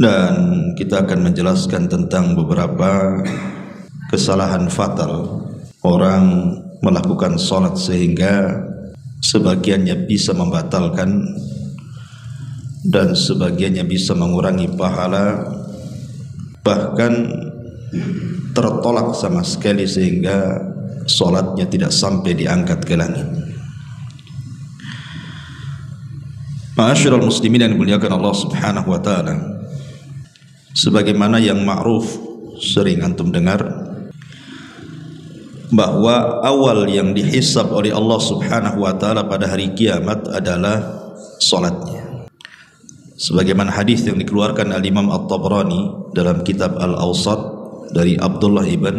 Dan kita akan menjelaskan tentang beberapa kesalahan fatal orang melakukan sholat sehingga sebagiannya bisa membatalkan dan sebagiannya bisa mengurangi pahala, bahkan tertolak sama sekali sehingga sholatnya tidak sampai diangkat ke langit. Ma'asyiral muslimin yang dimuliakan Allah Subhanahu wa taala, sebagaimana yang ma'ruf sering antum dengar bahwa awal yang dihisab oleh Allah Subhanahu wa taala pada hari kiamat adalah salatnya. Sebagaimana hadis yang dikeluarkan al-Imam At-Tabrani dalam kitab Al-Awsat dari Abdullah ibn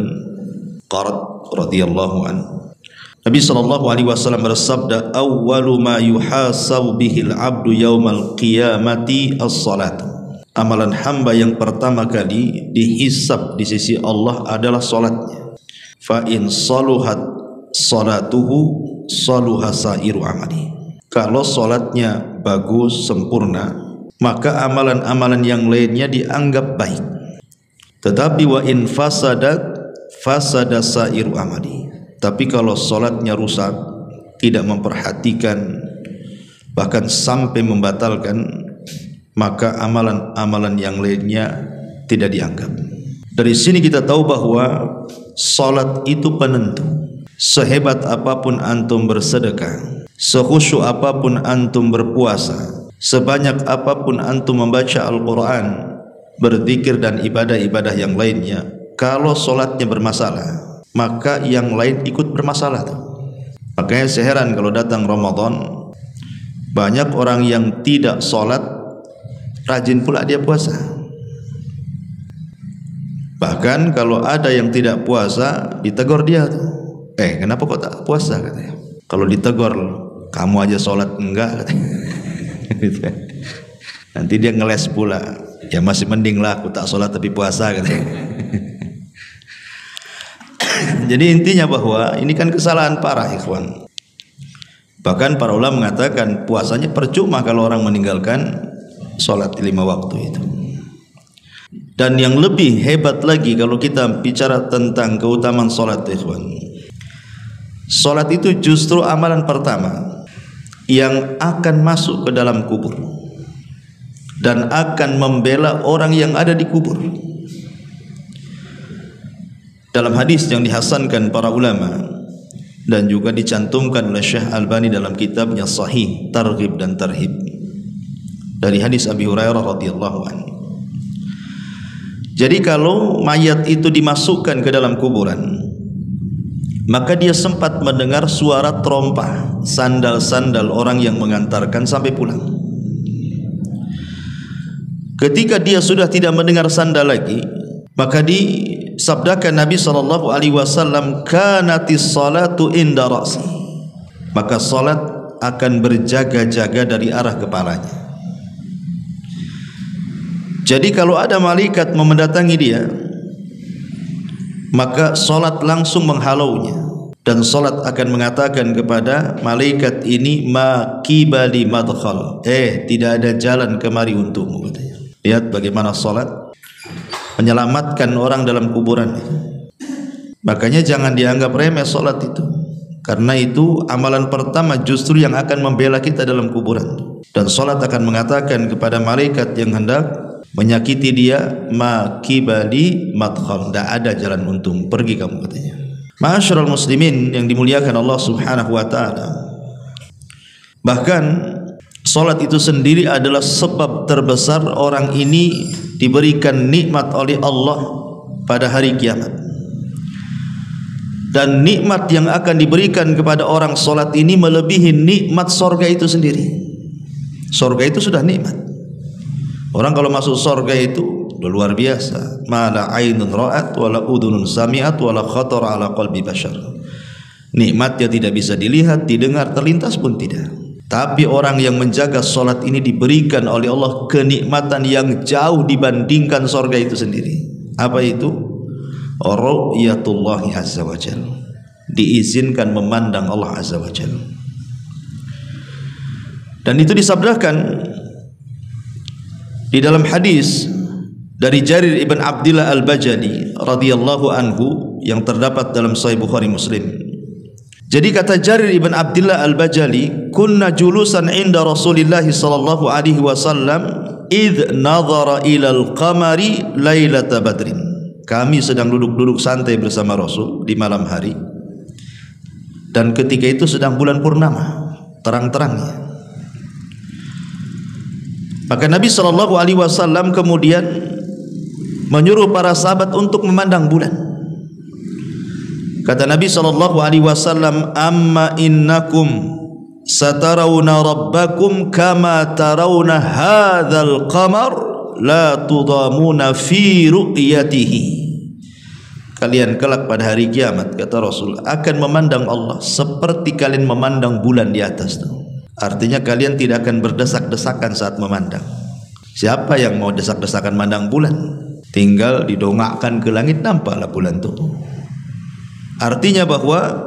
Qarad radhiyallahu anhu. Nabi sallallahu alaihi wasallam bersabda, "Awwalu ma yuhasabu bihil 'abdu yaumal qiyamati as-salat." Amalan hamba yang pertama kali dihisab di sisi Allah adalah salatnya. Fa in saluhat salatuhu saluha sairu amali. Kalau salatnya bagus sempurna, maka amalan-amalan yang lainnya dianggap baik. Tetapi wa in fasadat fasada sairu amali. Tapi kalau salatnya rusak, tidak memperhatikan, bahkan sampai membatalkan, maka amalan-amalan yang lainnya tidak dianggap. Dari sini kita tahu bahwa salat itu penentu. Sehebat apapun antum bersedekah, sekhusyuk apapun antum berpuasa, sebanyak apapun antum membaca Al-Quran, berzikir dan ibadah-ibadah yang lainnya, kalau salatnya bermasalah, maka yang lain ikut bermasalah tuh. Makanya saya heran kalau datang Ramadan, banyak orang yang tidak sholat, rajin pula dia puasa. Bahkan kalau ada yang tidak puasa, ditegur dia tuh, kenapa kok tak puasa katanya. Kalau ditegur, kamu aja sholat enggak katanya. Nanti dia ngeles pula, ya masih mending lah aku tak sholat tapi puasa katanya. Jadi intinya bahwa ini kan kesalahan parah, ikhwan. Bahkan para ulama mengatakan puasanya percuma kalau orang meninggalkan sholat 5 waktu itu. Dan yang lebih hebat lagi kalau kita bicara tentang keutamaan sholat, ikhwan, sholat itu justru amalan pertama yang akan masuk ke dalam kubur dan akan membela orang yang ada di kubur. Dalam hadis yang dihasankan para ulama dan juga dicantumkan oleh Syekh Albani dalam kitabnya Sahih Targhib dan Tarhib, dari hadis Abi Hurairah radhiyallahu anhu. Jadi kalau mayat itu dimasukkan ke dalam kuburan, maka dia sempat mendengar suara terompah sandal-sandal orang yang mengantarkan sampai pulang. Ketika dia sudah tidak mendengar sandal lagi, maka disabdakan Nabi SAW, kanatis salatu inda ra'si, maka salat akan berjaga-jaga dari arah kepalanya. Jadi kalau ada malaikat mendatangi dia, maka salat langsung menghalaunya, dan salat akan mengatakan kepada malaikat ini, ma qibali madkhal, tidak ada jalan kemari untukmu katanya. Lihat bagaimana salat menyelamatkan orang dalam kuburan. Makanya jangan dianggap remeh salat itu, karena itu amalan pertama justru yang akan membela kita dalam kuburan. Dan salat akan mengatakan kepada malaikat yang hendak menyakiti dia, ma qibali madkhal, tidak ada jalan untukmu, pergi kamu katanya. Ma'asyiral muslimin yang dimuliakan Allah Subhanahu wa taala, bahkan salat itu sendiri adalah sebab terbesar orang ini diberikan nikmat oleh Allah pada hari kiamat. Dan nikmat yang akan diberikan kepada orang salat ini melebihi nikmat surga itu sendiri. Surga itu sudah nikmat. Orang kalau masuk surga itu udah luar biasa. Ma la ainun ra'at wa la udhunun sami'at wa la khatara ala qalbi bashar. Nikmatnya tidak bisa dilihat, didengar, terlintas pun tidak. Tapi orang yang menjaga salat ini diberikan oleh Allah kenikmatan yang jauh dibandingkan surga itu sendiri. Apa itu? Ru'yatullahi azza wa jalla. Diizinkan memandang Allah azza wa jalla. Dan itu disabdakan di dalam hadis dari Jarir ibn Abdillah al-Bajali radhiyallahu anhu yang terdapat dalam Sahih Bukhari Muslim. Jadi kata Jarir ibn Abdillah al-Bajali, kunna julusan inda Rasulillah sallallahu alaihi wasallam id nadhara ila al-qamari lailata badrin. Kami sedang duduk-duduk santai bersama Rasul di malam hari, dan ketika itu sedang bulan purnama, terang-terangnya. Maka Nabi sallallahu alaihi wasallam kemudian menyuruh para sahabat untuk memandang bulan. Kata Nabi sallallahu alaihi wasallam, amma innakum satarawna rabbakum kama tarawna hadzal qamar la tudamuna fi ru'yatihi. Kalian kelak pada hari kiamat, kata Rasul, akan memandang Allah seperti kalian memandang bulan di atas tuh. Artinya kalian tidak akan berdesak-desakan saat memandang. Siapa yang mau desak-desakan memandang bulan? Tinggal didongakkan ke langit, nampaklah bulan itu. Artinya bahwa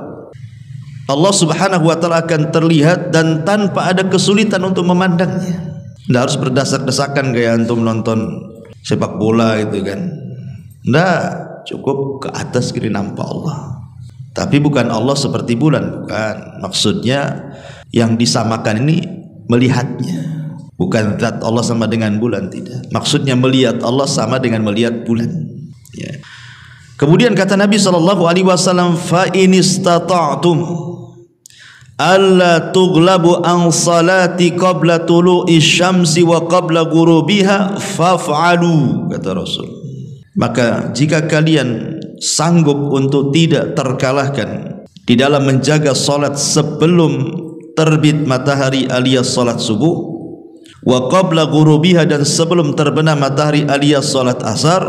Allah subhanahu wa ta'ala akan terlihat dan tanpa ada kesulitan untuk memandangnya. Tidak harus berdesak-desakan kayak antum nonton sepak bola gitu kan. Tidak, cukup ke atas kiri nampak Allah. Tapi bukan Allah seperti bulan, bukan. Maksudnya yang disamakan ini melihatnya, bukan zat Allah sama dengan bulan, tidak. Maksudnya melihat Allah sama dengan melihat bulan, ya. Kemudian kata Nabi sallallahu alaihi wasallam, fa in istata'tum alla tughlabu an salati qabla tulu'i syamsi wa qabla ghurubiha faf'alu, kata Rasul. Maka jika kalian sanggup untuk tidak terkalahkan di dalam menjaga salat sebelum terbit matahari alias salat subuh, wa qabla ghurubiha, dan sebelum terbenam matahari alias salat asar,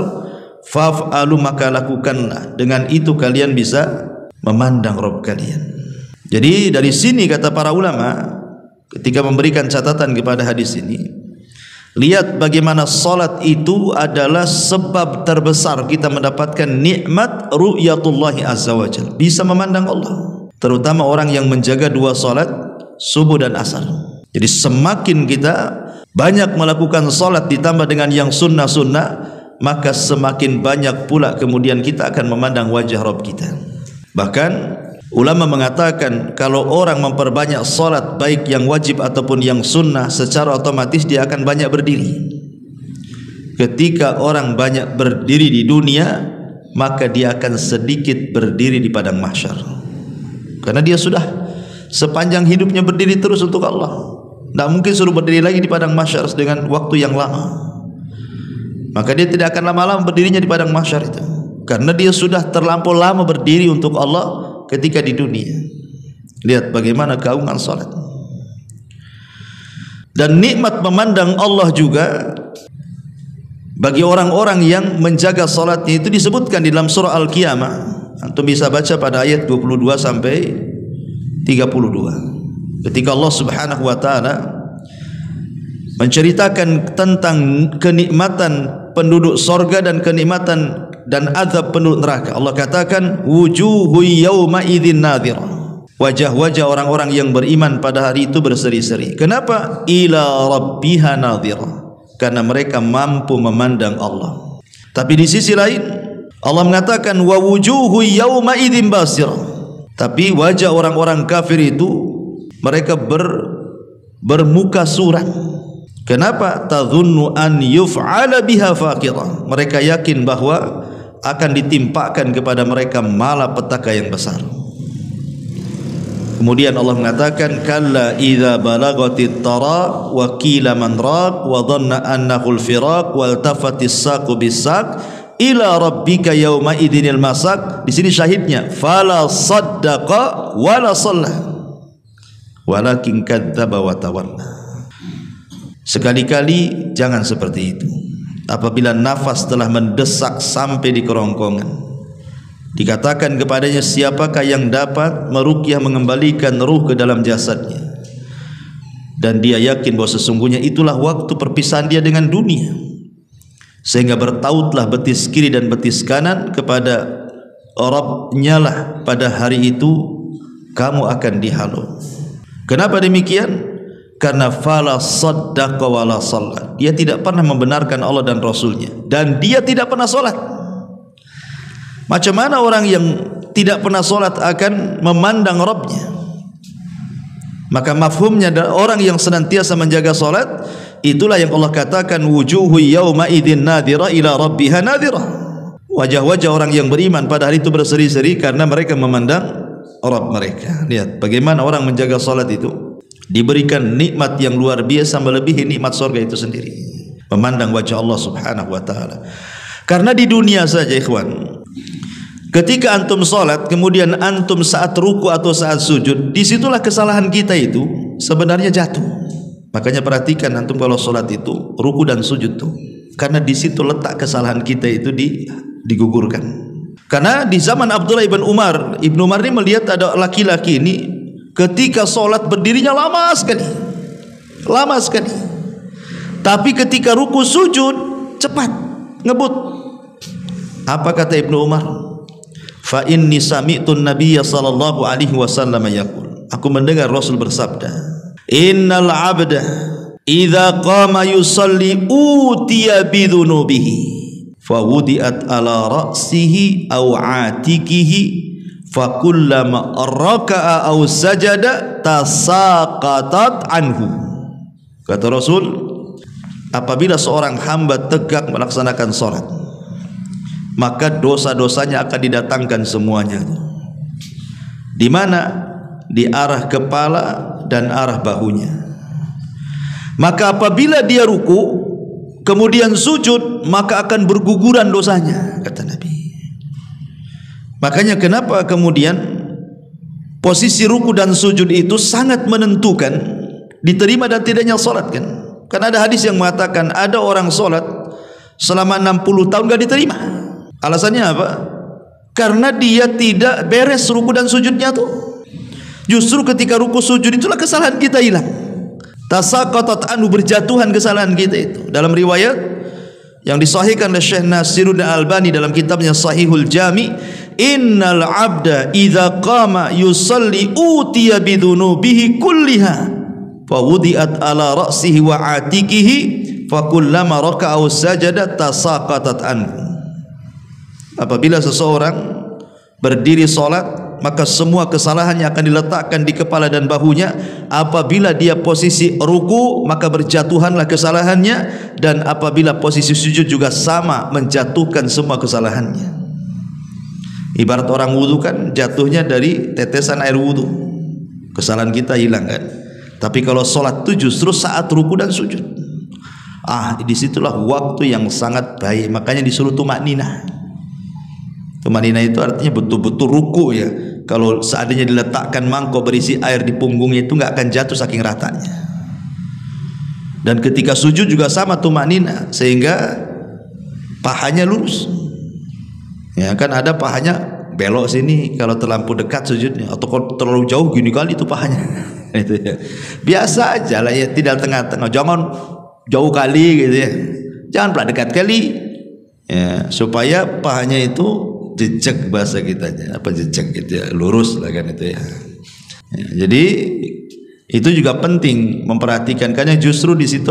faf'alu, maka lakukanlah. Dengan itu kalian bisa memandang Rabb kalian. Jadi dari sini kata para ulama ketika memberikan catatan kepada hadis ini, lihat bagaimana salat itu adalah sebab terbesar kita mendapatkan nikmat ru'yatullahi azza wajalla, bisa memandang Allah. Terutama orang yang menjaga dua salat subuh dan asar. Jadi semakin kita banyak melakukan salat ditambah dengan yang sunnah-sunnah, maka semakin banyak pula kemudian kita akan memandang wajah Rabb kita. Bahkan ulama mengatakan kalau orang memperbanyak salat baik yang wajib ataupun yang sunnah, secara otomatis dia akan banyak berdiri. Ketika orang banyak berdiri di dunia, maka dia akan sedikit berdiri di padang mahsyar. Karena dia sudah sepanjang hidupnya berdiri terus untuk Allah. Tidak mungkin suruh berdiri lagi di padang mahsyar dengan waktu yang lama. Maka dia tidak akan lama-lama berdirinya di padang mahsyar itu, karena dia sudah terlampau lama berdiri untuk Allah ketika di dunia. Lihat bagaimana keagungan salat. Dan nikmat memandang Allah juga bagi orang-orang yang menjaga salatnya itu disebutkan di dalam surah Al-Qiyamah. Antum bisa baca pada ayat 22 sampai 32. Ketika Allah subhanahu wa ta'ala menceritakan tentang kenikmatan penduduk sorga dan kenikmatan dan azab penduduk neraka, Allah katakan wujuhu yawma idzin nadhirah, wajah-wajah orang-orang yang beriman pada hari itu berseri-seri. Kenapa? Ila rabbiha nadhirah, karena mereka mampu memandang Allah. Tapi di sisi lain Allah mengatakan wa wujuhu yawma idzin basirah, tapi wajah orang-orang kafir itu mereka bermuka suram. Kenapa? Tadhunnu an yuf'ala biha faqirah, mereka yakin bahwa akan ditimpakan kepada mereka malapetaka yang besar. Kemudian Allah mengatakan kalla idza balagatit taraq wa qila man raq wa dhanna annahu al-firaq wal tafatis saqu bis-saq ila rabbika yauma idzinil masaq. Di sini syahidnya fala saddaqa wala shalla walakin kadzdzaba wa tawalla. Sekali-kali jangan seperti itu. Apabila nafas telah mendesak sampai di kerongkongan, dikatakan kepadanya siapakah yang dapat meruqyah mengembalikan ruh ke dalam jasadnya, dan dia yakin bahwa sesungguhnya itulah waktu perpisahan dia dengan dunia, sehingga bertautlah betis kiri dan betis kanan kepada Rabb-Nya lah pada hari itu kamu akan dihalau. Kenapa demikian? karena fala saddaqa wala shalla. Dia tidak pernah membenarkan Allah dan Rasulnya, dan dia tidak pernah salat. Macam mana orang yang tidak pernah salat akan memandang Rabbnya? Maka mafhumnya orang yang senantiasa menjaga salat, itulah yang Allah katakan wujuhu yauma idzin nadhira ila rabbiha nadhira. Wajah-wajah orang yang beriman pada hari itu berseri-seri karena mereka memandang Rabb mereka. Lihat bagaimana orang menjaga salat itu diberikan nikmat yang luar biasa melebihi nikmat surga itu sendiri. Memandang wajah Allah Subhanahu wa taala. Karena di dunia saja ikhwan, ketika antum salat kemudian antum saat ruku atau saat sujud, disitulah kesalahan kita itu sebenarnya jatuh. Makanya perhatikan antum kalau salat itu ruku dan sujud tuh, karena di situ letak kesalahan kita itu digugurkan. Karena di zaman Abdullah ibn Umar, Ibnu Umar ini melihat ada laki-laki ini ketika salat berdirinya lama sekali. Tapi ketika ruku sujud cepat, ngebut. Apa kata Ibnu Umar? Fa inni sami'tun nabiyya sallallahu alaihi wasallam yaqul. Aku mendengar Rasul bersabda, innal 'abda idza qama yusalli utiya bidzunubihi fa wudi'at ala ra'sihi aw 'atikihi fa kullama raka'a aw sajada tasaqatat anhu. Kata Rasul, apabila seorang hamba tegak melaksanakan salat, maka dosa-dosanya akan didatangkan semuanya. Di mana? Di arah kepala dan arah bahunya. Maka apabila dia ruku kemudian sujud, maka akan berguguran dosanya, kata Nabi. Makanya kenapa kemudian posisi ruku dan sujud itu sangat menentukan diterima dan tidaknya salat kan? Karena ada hadis yang mengatakan ada orang salat selama 60 tahun gak diterima. Alasannya apa? Karena dia tidak beres ruku dan sujudnya tuh. Justru ketika ruku sujud itulah kesalahan kita hilang. Tasaqatat anhu, berjatuhan kesalahan kita itu. Dalam riwayat yang disahihkan oleh Syekh Nasiruddin Albani dalam kitabnya Sahihul Jami, innal 'abda idza qama yusalli utiya bidzunubihi kulliha fa wudi'at ala ra'sihi wa 'atikihi fa kullama raka'a sajada tasaqatat anhu. Apabila seseorang berdiri salat, maka semua kesalahannya akan diletakkan di kepala dan bahunya. Apabila dia posisi ruku, maka berjatuhanlah kesalahannya, dan apabila posisi sujud juga sama, menjatuhkan semua kesalahannya. Ibarat orang wudu kan, jatuhnya dari tetesan air wudu, kesalahan kita hilang kan. Tapi kalau salat itu justru saat ruku dan sujud. Disitulah waktu yang sangat baik. Makanya disuruh tumakninah. Tumakninah itu artinya betul-betul ruku ya. Kalau seandainya diletakkan mangkok berisi air di punggungnya itu nggak akan jatuh saking ratanya. Dan ketika sujud juga sama tumakninah, sehingga pahanya lurus. Ya kan, ada pahanya belok sini kalau terlampau dekat sujudnya, atau kalau terlalu jauh gini kali itu pahanya. Itu ya. Biasa aja lah ya, tidak tengah-tengah. Jangan jauh kali gitu ya. Jangan pula dekat kali. Ya, supaya pahanya itu jejak, bahasa kitanya apa jejak gitu ya, lurus lah kan itu ya. Jadi itu juga penting memperhatikan, karena justru di situ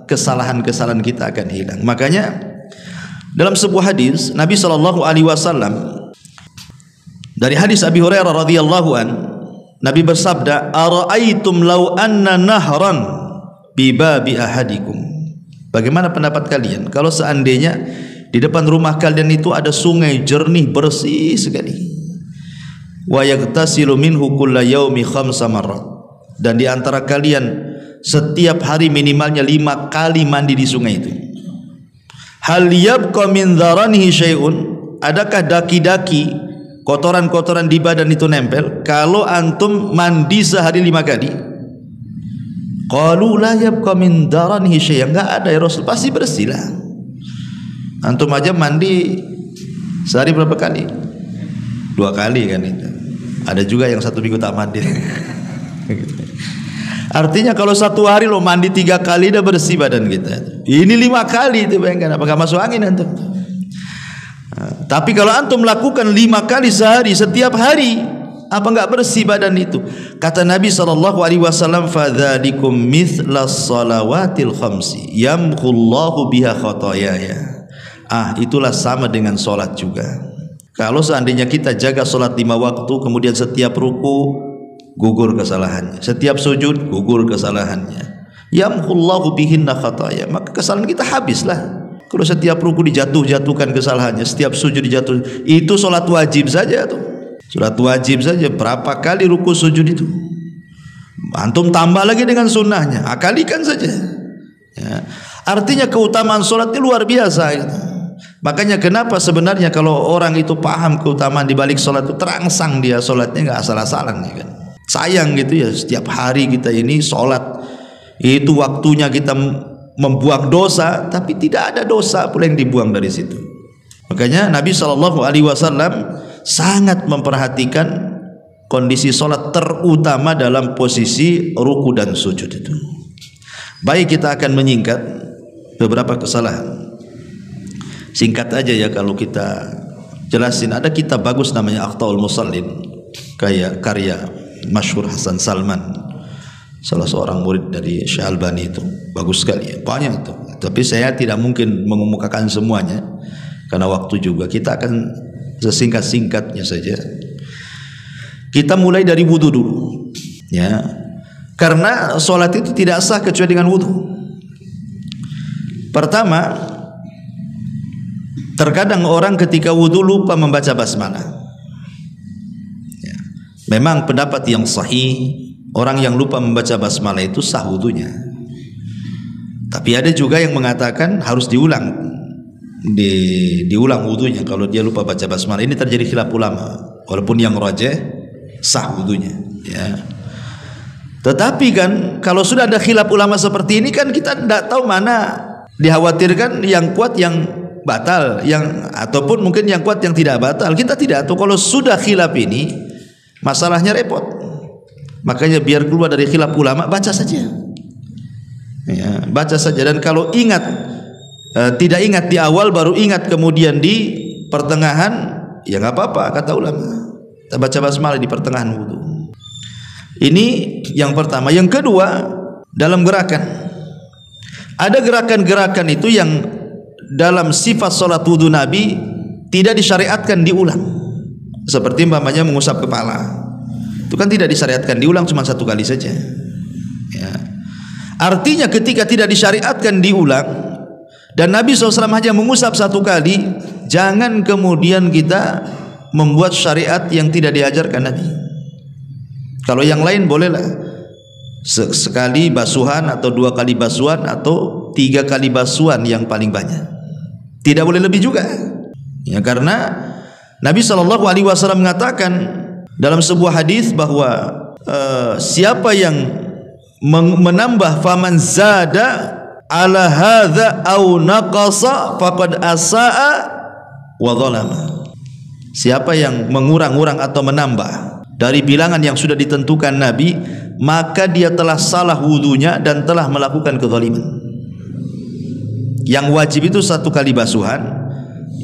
kesalahan kita akan hilang. Makanya dalam sebuah hadis Nabi SAW, dari hadis Abi Hurairah radhiyallahu an, Nabi bersabda, ara'aitum law anna nahran bi babi ahadikum. Bagaimana pendapat kalian kalau seandainya di depan rumah kalian itu ada sungai jernih bersih sekali, wa yaghtasilu minhu kulla yaumi 5 marrat, dan di antara kalian setiap hari minimalnya 5 kali mandi di sungai itu. Hal yabqa min dharanihi syai'un, adakah daki-daki kotoran-kotoran di badan itu nempel kalau antum mandi sehari 5 kali? Qalu la yabqa min dharanihi syai'un, enggak ada ya Rasul, pasti bersih lah. Antum aja mandi sehari berapa kali? 2 kali kan itu. Ada juga yang 1 minggu tak mandi. Artinya kalau 1 hari lo mandi 3 kali udah bersih badan kita. Ini 5 kali itu, bayangkan apakah masuk angin antum? Tapi kalau antum melakukan 5 kali sehari setiap hari, Apa enggak bersih badan itu? Kata Nabi SAW, fadzalikum mithlas salawatil khamsi yamhullahu biha khotoyaya. Itulah sama dengan solat juga. Kalau seandainya kita jaga solat 5 waktu, kemudian setiap ruku gugur kesalahannya, setiap sujud gugur kesalahannya, yamhullahu bihinna khotoya, maka kesalahan kita habislah. Kalau setiap ruku dijatuhkan kesalahannya, setiap sujud dijatuh, itu solat wajib saja tuh. Solat wajib saja berapa kali ruku sujud itu? Antum tambah lagi dengan sunnahnya, akalikan saja. Ya. Artinya keutamaan solat itu luar biasa. Gitu. Makanya kenapa sebenarnya kalau orang itu paham keutamaan di balik solat itu, terangsang dia solatnya, nggak asal-asalan ya kan. Sayang gitu ya, setiap hari kita ini solat, itu waktunya kita membuang dosa, tapi tidak ada dosa pula yang dibuang dari situ. Makanya Nabi SAW sangat memperhatikan kondisi solat, terutama dalam posisi ruku dan sujud itu. Baik, kita akan menyingkat beberapa kesalahan. Singkat aja ya kalau kita jelasin. Ada kitab bagus namanya Akhtaul Musallin, karya masyhur Hasan Salman, salah seorang murid dari Syekh Albani. Itu bagus sekali ya, banyak itu. Tapi saya tidak mungkin mengemukakan semuanya karena waktu juga. Kita akan sesingkat-singkatnya saja. Kita mulai dari wudu dulu ya, karena sholat itu tidak sah kecuali dengan wudu. Pertama, terkadang orang ketika wudu lupa membaca basmalah ya. Memang pendapat yang sahih, orang yang lupa membaca basmalah itu sah wudunya. Tapi ada juga yang mengatakan harus diulang wudunya kalau dia lupa baca basmalah. Ini terjadi khilaf ulama, walaupun yang rajih sah wudunya ya. Tetapi kan kalau sudah ada khilaf ulama seperti ini kan kita tidak tahu mana dikhawatirkan yang kuat yang batal, ataupun mungkin yang kuat yang tidak batal. Kita tidak tahu. Kalau sudah khilaf ini masalahnya repot. Makanya biar keluar dari khilaf ulama, baca saja ya, baca saja. Dan kalau ingat tidak ingat di awal, baru ingat kemudian di pertengahan, ya nggak apa-apa kata ulama. Kita baca basmalah di pertengahan wudu. Ini yang pertama. Yang kedua, dalam gerakan. Ada gerakan-gerakan itu yang dalam sifat salat wudu Nabi tidak disyariatkan diulang. Seperti umpamanya mengusap kepala. Itu kan tidak disyariatkan diulang, cuma 1 kali saja. Ya. Artinya ketika tidak disyariatkan diulang dan Nabi SAW hanya mengusap 1 kali, jangan kemudian kita membuat syariat yang tidak diajarkan Nabi. Kalau yang lain bolehlah sekali basuhan atau 2 kali basuhan atau 3 kali basuhan yang paling banyak. Tidak boleh lebih juga. Ya, karena Nabi SAW mengatakan dalam sebuah hadis bahwa siapa yang menambah faman zada ala hadza au naqasa faqad asaa wa zalama. Siapa yang mengurang-urang atau menambah dari bilangan yang sudah ditentukan Nabi, maka dia telah salah wudunya dan telah melakukan kezaliman. Yang wajib itu 1 kali basuhan,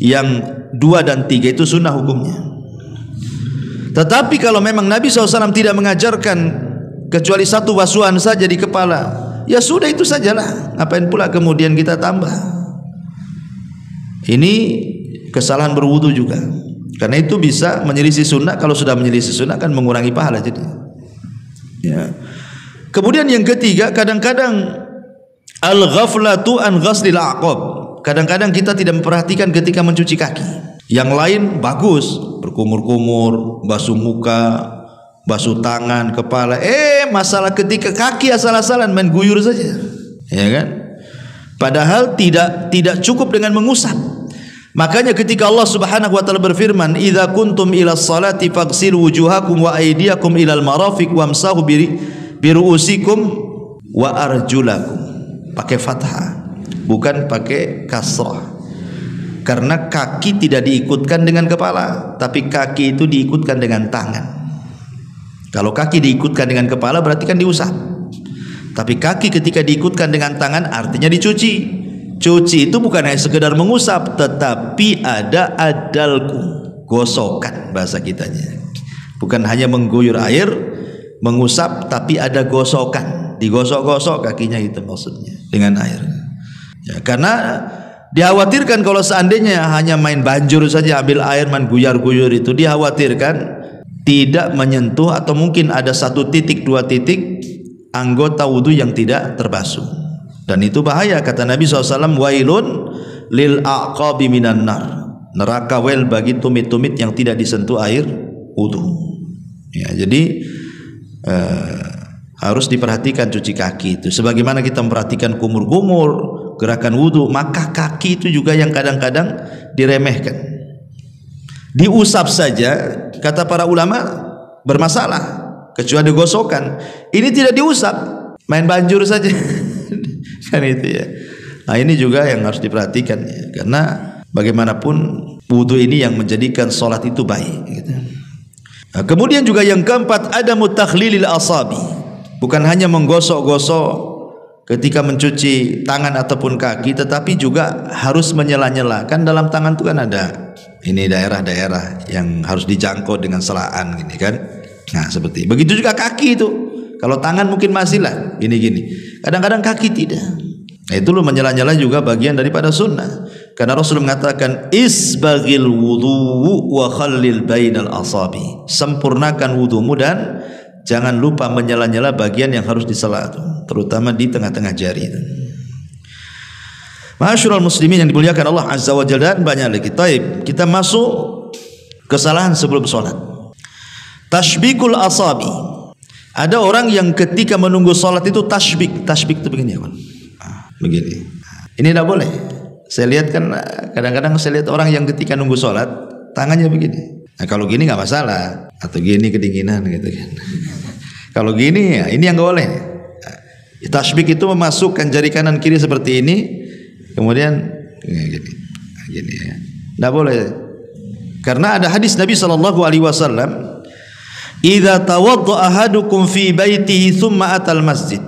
yang 2 dan 3 itu sunnah hukumnya. Tetapi kalau memang Nabi SAW tidak mengajarkan kecuali 1 basuhan saja di kepala, ya sudah itu sajalah. Ngapain pula kemudian kita tambah? Ini kesalahan berwudu juga. Karena itu bisa menyelisih sunnah. Kalau sudah menyelisih sunnah kan mengurangi pahala jadi. Ya. Kemudian yang ketiga, kadang-kadang al-ghaflatu an ghaslil aqab. Kadang-kadang kita tidak memperhatikan ketika mencuci kaki. Yang lain bagus, berkumur-kumur, basuh muka, basuh tangan, kepala. Masalah ketika kaki asal-asalan main guyur saja. Ya kan? Padahal tidak cukup dengan mengusap. Makanya ketika Allah Subhanahu wa taala berfirman, "Idza kuntum ila sholati faghsilu wujuhakum wa aydiyakum ilal marafiq wamsahu bi ru'usikum wa arjulakum." Pakai fathah, bukan pakai kasrah. Karena kaki tidak diikutkan dengan kepala, tapi kaki itu diikutkan dengan tangan. Kalau kaki diikutkan dengan kepala berarti kan diusap. Tapi kaki ketika diikutkan dengan tangan artinya dicuci. Cuci itu bukan hanya sekedar mengusap, tetapi ada adalku, gosokan bahasa kitanya. Bukan hanya mengguyur air, mengusap, tapi ada gosokan, digosok-gosok kakinya itu maksudnya dengan air. Ya, karena dikhawatirkan kalau seandainya hanya main banjur saja, ambil air main guyar-guyur itu, dikhawatirkan tidak menyentuh atau mungkin ada 1 titik 2 titik anggota wudu yang tidak terbasuh, dan itu bahaya. Kata Nabi SAW, wailun lil aqabi minan nar, neraka wel bagi tumit-tumit yang tidak disentuh air wudu. Ya, jadi harus diperhatikan cuci kaki itu. Sebagaimana kita memperhatikan kumur-kumur, gerakan wudu, maka kaki itu juga yang kadang-kadang diremehkan. Diusap saja, kata para ulama, bermasalah, kecuali digosokkan. Ini tidak diusap, main banjur saja. Kan itu ya. Nah, ini juga yang harus diperhatikan ya. Karena bagaimanapun wudu ini yang menjadikan sholat itu baik gitu. Nah, kemudian juga yang keempat, ada mutakhlilil asabi. Bukan hanya menggosok-gosok ketika mencuci tangan ataupun kaki, tetapi juga harus menyela-nyela. Kan dalam tangan itu kan ada ini daerah-daerah yang harus dijangkau dengan selaan gini kan. Nah, seperti begitu juga kaki itu. Kalau tangan mungkin masih lah gini-gini. Kadang-kadang kaki tidak. Nah, itu lo menyela-nyela juga bagian daripada sunnah. Karena Rasul mengatakan isbaghil wudu wa khallil bainal asabi. Sempurnakan wudumu dan jangan lupa menyela-nyela bagian yang harus disela itu, terutama di tengah-tengah jari itu. Ma'asyiral muslimin yang dimuliakan Allah Azza wa Jalla, banyak lagi. Taib, kita masuk kesalahan sebelum sholat. Tashbikul asabi. Ada orang yang ketika menunggu sholat itu tashbik. Tashbik itu begini ya, begini. Ini tidak boleh. Saya lihat kan kadang-kadang saya lihat orang yang ketika nunggu sholat tangannya begini. Nah, kalau gini nggak masalah, atau gini kedinginan gitu kan. Kalau gini ya ini yang nggak boleh. Tashbik itu memasukkan jari kanan kiri seperti ini, kemudian gini ya. Nggak boleh. Karena ada hadis Nabi SAW, idza tawaddaa ahadukum fi baitihi thumma atal masjid.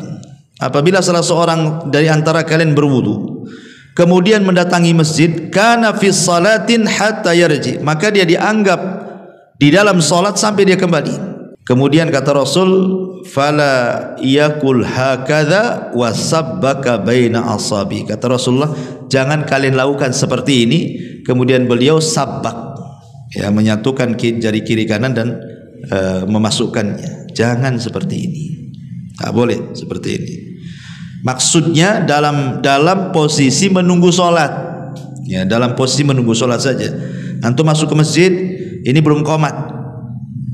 Apabila salah seorang dari antara kalian berwudu kemudian mendatangi masjid, kana fi salatin hatta yarji, maka dia dianggap di dalam salat sampai dia kembali. Kemudian kata Rasul, fala yakul hakadha wa sabbaka baina asabi. Kata Rasulullah, jangan kalian lakukan seperti ini. Kemudian beliau sabbak, ya, menyatukan jari kiri kanan dan memasukkannya. Jangan seperti ini. Tak boleh seperti ini. Maksudnya dalam posisi menunggu sholat, ya, dalam posisi menunggu sholat saja. Antum masuk ke masjid, ini belum qomat.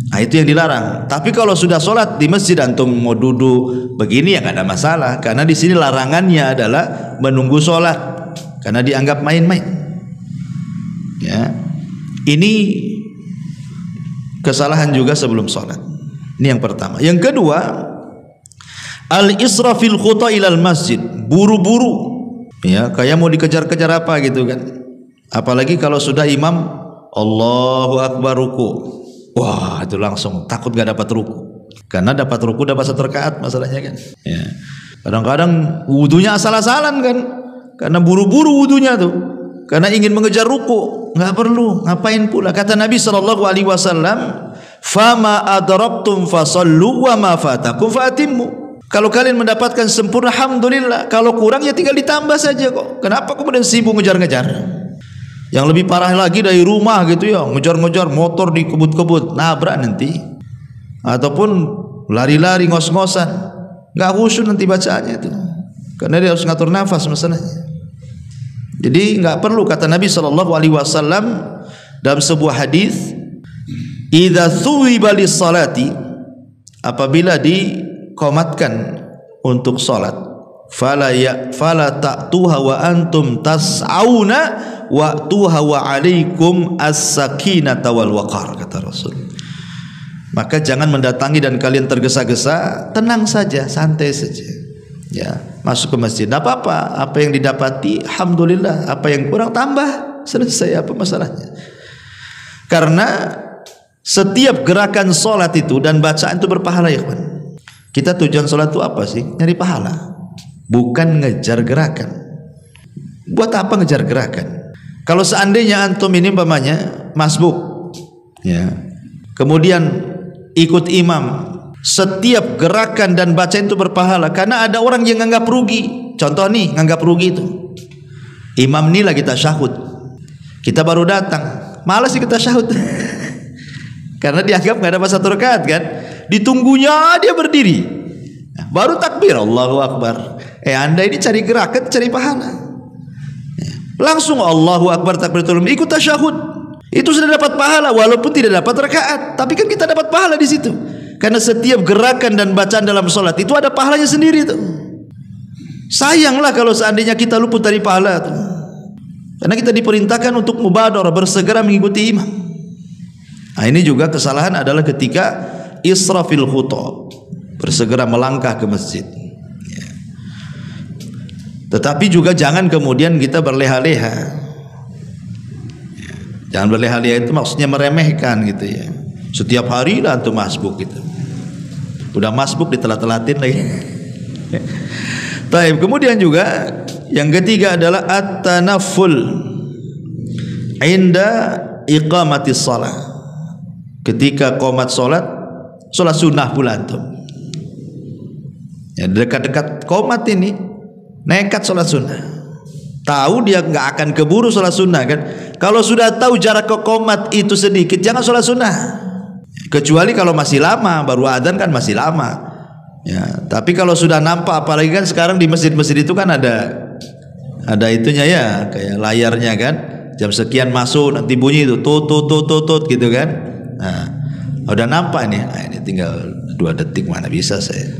Nah, itu yang dilarang. Tapi kalau sudah sholat di masjid, antum mau duduk begini ya nggak ada masalah. Karena di sini larangannya adalah menunggu sholat, karena dianggap main-main. Ya, ini kesalahan juga sebelum sholat. Ini yang pertama. Yang kedua, al-israfil khuta ilal masjid, buru-buru, ya, kayak mau dikejar-kejar apa gitu kan. Apalagi kalau sudah imam Allahu Akbar ruku, wah itu langsung takut gak dapat ruku. Karena dapat ruku dapat 1 rakaat masalahnya kan. Ya. Kadang-kadang wudunya asal-asalan kan, karena buru-buru wudunya tuh, karena ingin mengejar ruku. Nggak perlu, ngapain pula. Kata Nabi SAW, fama adraktum fasallu wa ma fatakum fatimmu. Kalau kalian mendapatkan sempurna, alhamdulillah. Kalau kurang ya tinggal ditambah saja kok. Kenapa kemudian sibuk ngejar-ngejar? Yang lebih parah lagi dari rumah gitu ya, ngejar-ngejar motor di kebut-kebut, nabrak nanti. Ataupun lari-lari ngos-ngosan, nggak khusyuk nanti bacaannya itu. Karena dia harus ngatur nafas masalahnya. Jadi nggak perlu. Kata Nabi SAW dalam sebuah hadis, idza thuwiba lis-salati, apabila dikomatkan untuk salat, fala ta'tuha wa antum tas'auna wa tuha wa alaikum as-sakinata wal waqar, kata Rasul. Maka jangan mendatangi dan kalian tergesa-gesa, tenang saja, santai saja. Ya, masuk ke masjid, tidak apa-apa. Apa yang didapati, alhamdulillah. Apa yang kurang, tambah. Selesai, apa masalahnya? Karena setiap gerakan sholat itu dan bacaan itu berpahala, ya kan? Kita tujuan sholat itu apa sih? Nyari pahala, bukan ngejar gerakan. Buat apa ngejar gerakan? Kalau seandainya antum ini umpamanya masbuk, ya, kemudian ikut imam, setiap gerakan dan bacaan itu berpahala. Karena ada orang yang nganggap rugi. Contoh nih, nganggap rugi itu, imam ini lagi tasyahud, kita baru datang, malas sih kita tasyahud karena dianggap nggak dapat 1 rakaat kan. Ditunggunya dia berdiri, baru takbir Allahu Akbar. Anda ini cari gerakan, cari pahala. Langsung Allahu Akbar, takbiratul ihram, ikut tasyahud, itu sudah dapat pahala walaupun tidak dapat rakaat, tapi kan kita dapat pahala di situ. Karena setiap gerakan dan bacaan dalam sholat itu ada pahalanya sendiri tuh. Sayanglah kalau seandainya kita luput dari pahala tuh. Karena kita diperintahkan untuk mubadarah, bersegera mengikuti imam. Nah, ini juga kesalahan adalah ketika israfil khuta, bersegera melangkah ke masjid. Ya. Tetapi juga jangan kemudian kita berleha-leha. Ya. Jangan berleha-leha itu maksudnya meremehkan gitu ya. Setiap hari lah antum masbuk gitu. Udah masbuk ditelat-telatin lagi. Baik, kemudian juga yang ketiga adalah at-tanafful inda iqamatis shalah. Ketika qomat salat sunnah pula antum. Ya, dekat-dekat qomat ini nekat salat sunnah. Tahu dia nggak akan keburu salat sunnah kan. Kalau sudah tahu jarak ke qomat itu sedikit, jangan salat sunnah. Kecuali kalau masih lama, baru adzan kan masih lama. Ya, tapi kalau sudah nampak, apalagi kan sekarang di masjid-masjid itu kan ada itunya ya, kayak layarnya kan. Jam sekian masuk, nanti bunyi itu tut gitu kan. Nah, udah nampak nih. Nah, ini tinggal 2 detik, mana bisa saya.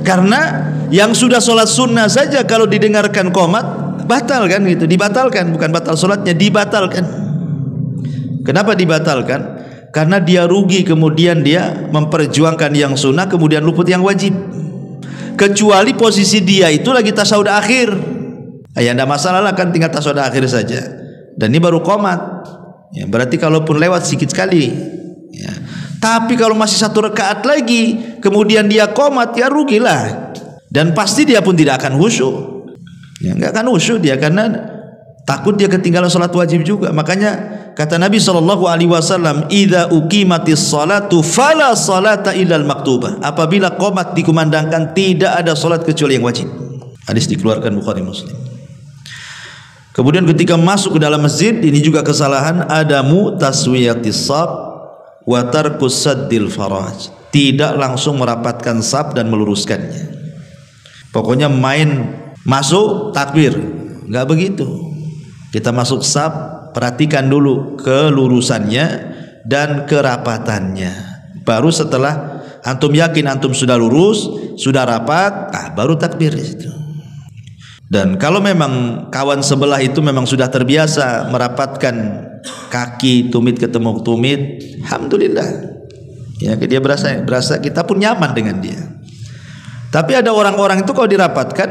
Karena yang sudah sholat sunnah saja kalau didengarkan qomat batal kan gitu, dibatalkan, bukan batal sholatnya, dibatalkan. Kenapa dibatalkan? Karena dia rugi, kemudian dia memperjuangkan yang sunnah, kemudian luput yang wajib. Kecuali posisi dia itu lagi tasyahud akhir, ya tidak masalah lah kan, tinggal tasyahud akhir saja. Dan ini baru qomat, ya, berarti kalaupun lewat sedikit sekali. Ya. Tapi kalau masih 1 rakaat lagi, kemudian dia qomat, ya rugilah. Dan pasti dia pun tidak akan khusyuk. Ya, nggak akan khusyuk dia, karena takut dia ketinggalan sholat wajib juga. Makanya kata Nabi SAW, idza uqimatis salatu fala salata illal maktubah. Apabila qomat dikumandangkan, tidak ada salat kecuali yang wajib. Hadis dikeluarkan Bukhari Muslim. Kemudian ketika masuk ke dalam masjid, ini juga kesalahan, adamu taswiyatis shaf wa tarkus saddil faraj. Tidak langsung merapatkan shaf dan meluruskannya. Pokoknya main masuk takbir, enggak begitu. Kita masuk shaf, perhatikan dulu kelurusannya dan kerapatannya. Baru setelah antum yakin antum sudah lurus, sudah rapat, baru takbir itu. Dan kalau memang kawan sebelah itu memang sudah terbiasa merapatkan kaki, tumit ketemu tumit, alhamdulillah. Ya, dia berasa kita pun nyaman dengan dia. Tapi ada orang-orang itu kalau dirapatkan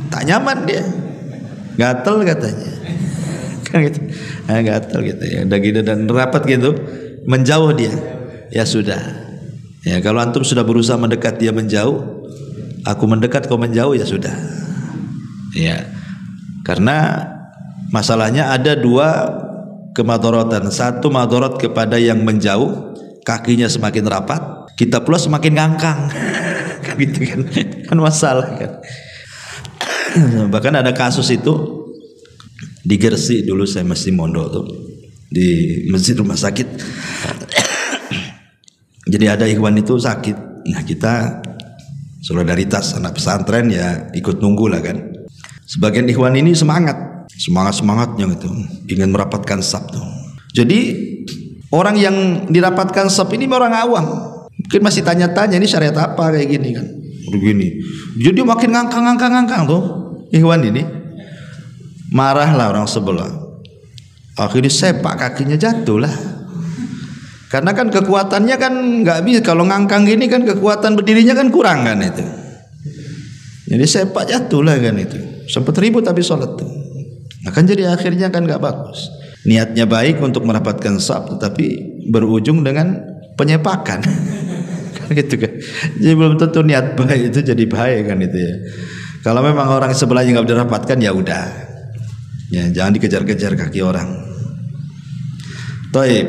tak nyaman dia, gatel katanya. Gitu. Gatal gitu ya, udah gitu dan rapat gitu, menjauh dia, ya sudah. Ya kalau antum sudah berusaha mendekat, dia menjauh, aku mendekat kau menjauh, ya sudah. Ya, karena masalahnya ada 2 kemadharatan. Satu madharat kepada yang menjauh, kakinya semakin rapat, kita pula semakin ngangkang. Kan gitu kan masalah kan. Bahkan ada kasus itu di Gresik dulu, saya masih mondok tuh di masjid rumah sakit. Jadi ada ikhwan itu sakit, nah kita solidaritas anak pesantren ya ikut nunggu lah kan. Sebagian ikhwan ini semangatnya gitu, ingin merapatkan shaf tuh. Jadi orang yang dirapatkan shaf ini orang awam, mungkin masih tanya-tanya ini syariat apa kayak gini kan, begini. Jadi makin ngangkang tuh ikhwan ini. Marahlah orang sebelah, akhirnya sepak kakinya jatuh lah. Karena kan kekuatannya kan nggak bisa, kalau ngangkang gini kan kekuatan berdirinya kan kurang kan itu. Jadi sepak jatuh lah kan itu. Sempat ribut tapi sholat tuh. Nah kan jadi akhirnya kan nggak bagus. Niatnya baik untuk merapatkan shaf, tetapi berujung dengan penyepakan. Kan gitu kan. Jadi belum tentu niat baik itu jadi baik kan itu ya. Kalau memang orang sebelahnya nggak dirapatkan, ya udah. Ya, jangan dikejar-kejar kaki orang. Taib.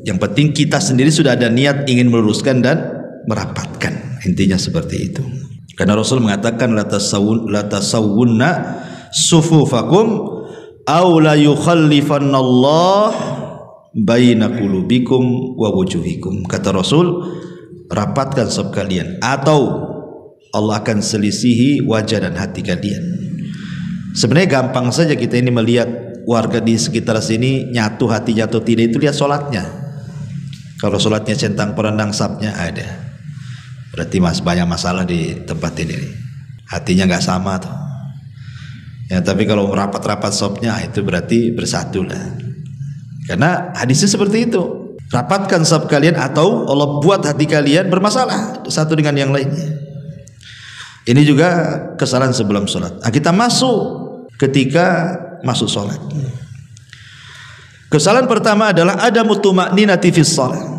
Yang penting kita sendiri sudah ada niat ingin meluruskan dan merapatkan. Intinya seperti itu. Karena Rasul mengatakan la tasawwunna sufufakum aw la yukhallifannallah baina qulubikum wa wujuhikum. Kata Rasul, rapatkan saf kalian atau Allah akan selisihi wajah dan hati kalian. Sebenarnya gampang saja kita ini melihat warga di sekitar sini nyatu hatinya atau tidak itu lihat sholatnya. Kalau sholatnya centang perenang safnya ada, berarti banyak masalah di tempat ini. Hatinya nggak sama tuh. Ya, tapi kalau rapat-rapat safnya itu berarti bersatu lah. Karena hadisnya seperti itu. Rapatkan saf kalian atau Allah buat hati kalian bermasalah satu dengan yang lainnya. Ini juga kesalahan sebelum sholat. Nah, kita masuk ketika masuk sholat. Kesalahan pertama adalah ada tuma'ninati fis sholat.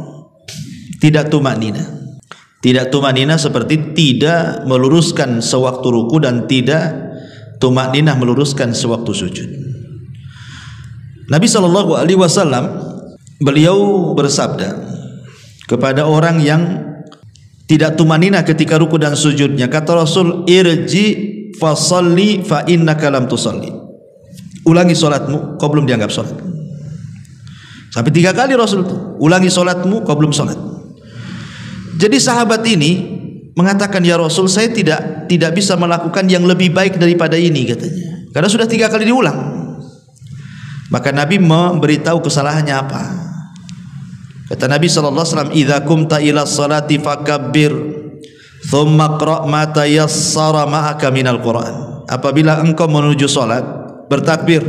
Tidak tuma'nina. Tidak tuma'nina seperti tidak meluruskan sewaktu ruku dan tidak tuma'ninah meluruskan sewaktu sujud. Nabi SAW beliau bersabda kepada orang yang tidak tumanina ketika ruku dan sujudnya, kata Rasul, irji fasalli fa innaka lam tusalli. Ulangi solatmu, kau belum dianggap solat. Sampai 3 kali Rasul itu, ulangi solatmu, kau belum solat. Jadi sahabat ini mengatakan, ya Rasul, saya tidak bisa melakukan yang lebih baik daripada ini, katanya. Karena sudah 3 kali diulang. Maka Nabi memberitahu kesalahannya apa. Kata Nabi SAW, idza kumta ila salati fakabbir thumma qra' ma tayassara ma'aka minal Qur'an. Apabila engkau menuju salat, bertakbir,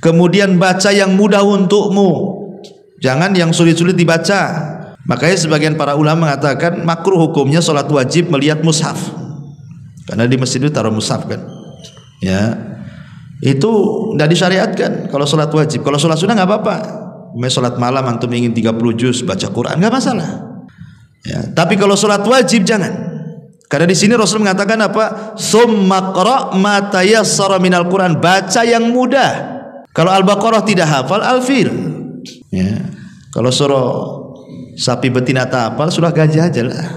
kemudian baca yang mudah untukmu, jangan yang sulit-sulit dibaca. Makanya sebagian para ulama mengatakan makruh hukumnya salat wajib melihat mushaf. Karena di masjid itu taruh mushaf kan. Ya. Itu tidak disyariatkan kalau salat wajib. Kalau salat sunnah enggak apa-apa. Sholat malam antum ingin 30 juz baca Quran nggak masalah. Ya, tapi kalau sholat wajib jangan. Karena di sini Rasul mengatakan apa? Tsumma qra' ma tayassara minal Quran, baca yang mudah. Kalau Al-Baqarah tidak hafal, Al-Fil. Ya. Kalau surah sapi betina tak hafal, surah gajah aja lah.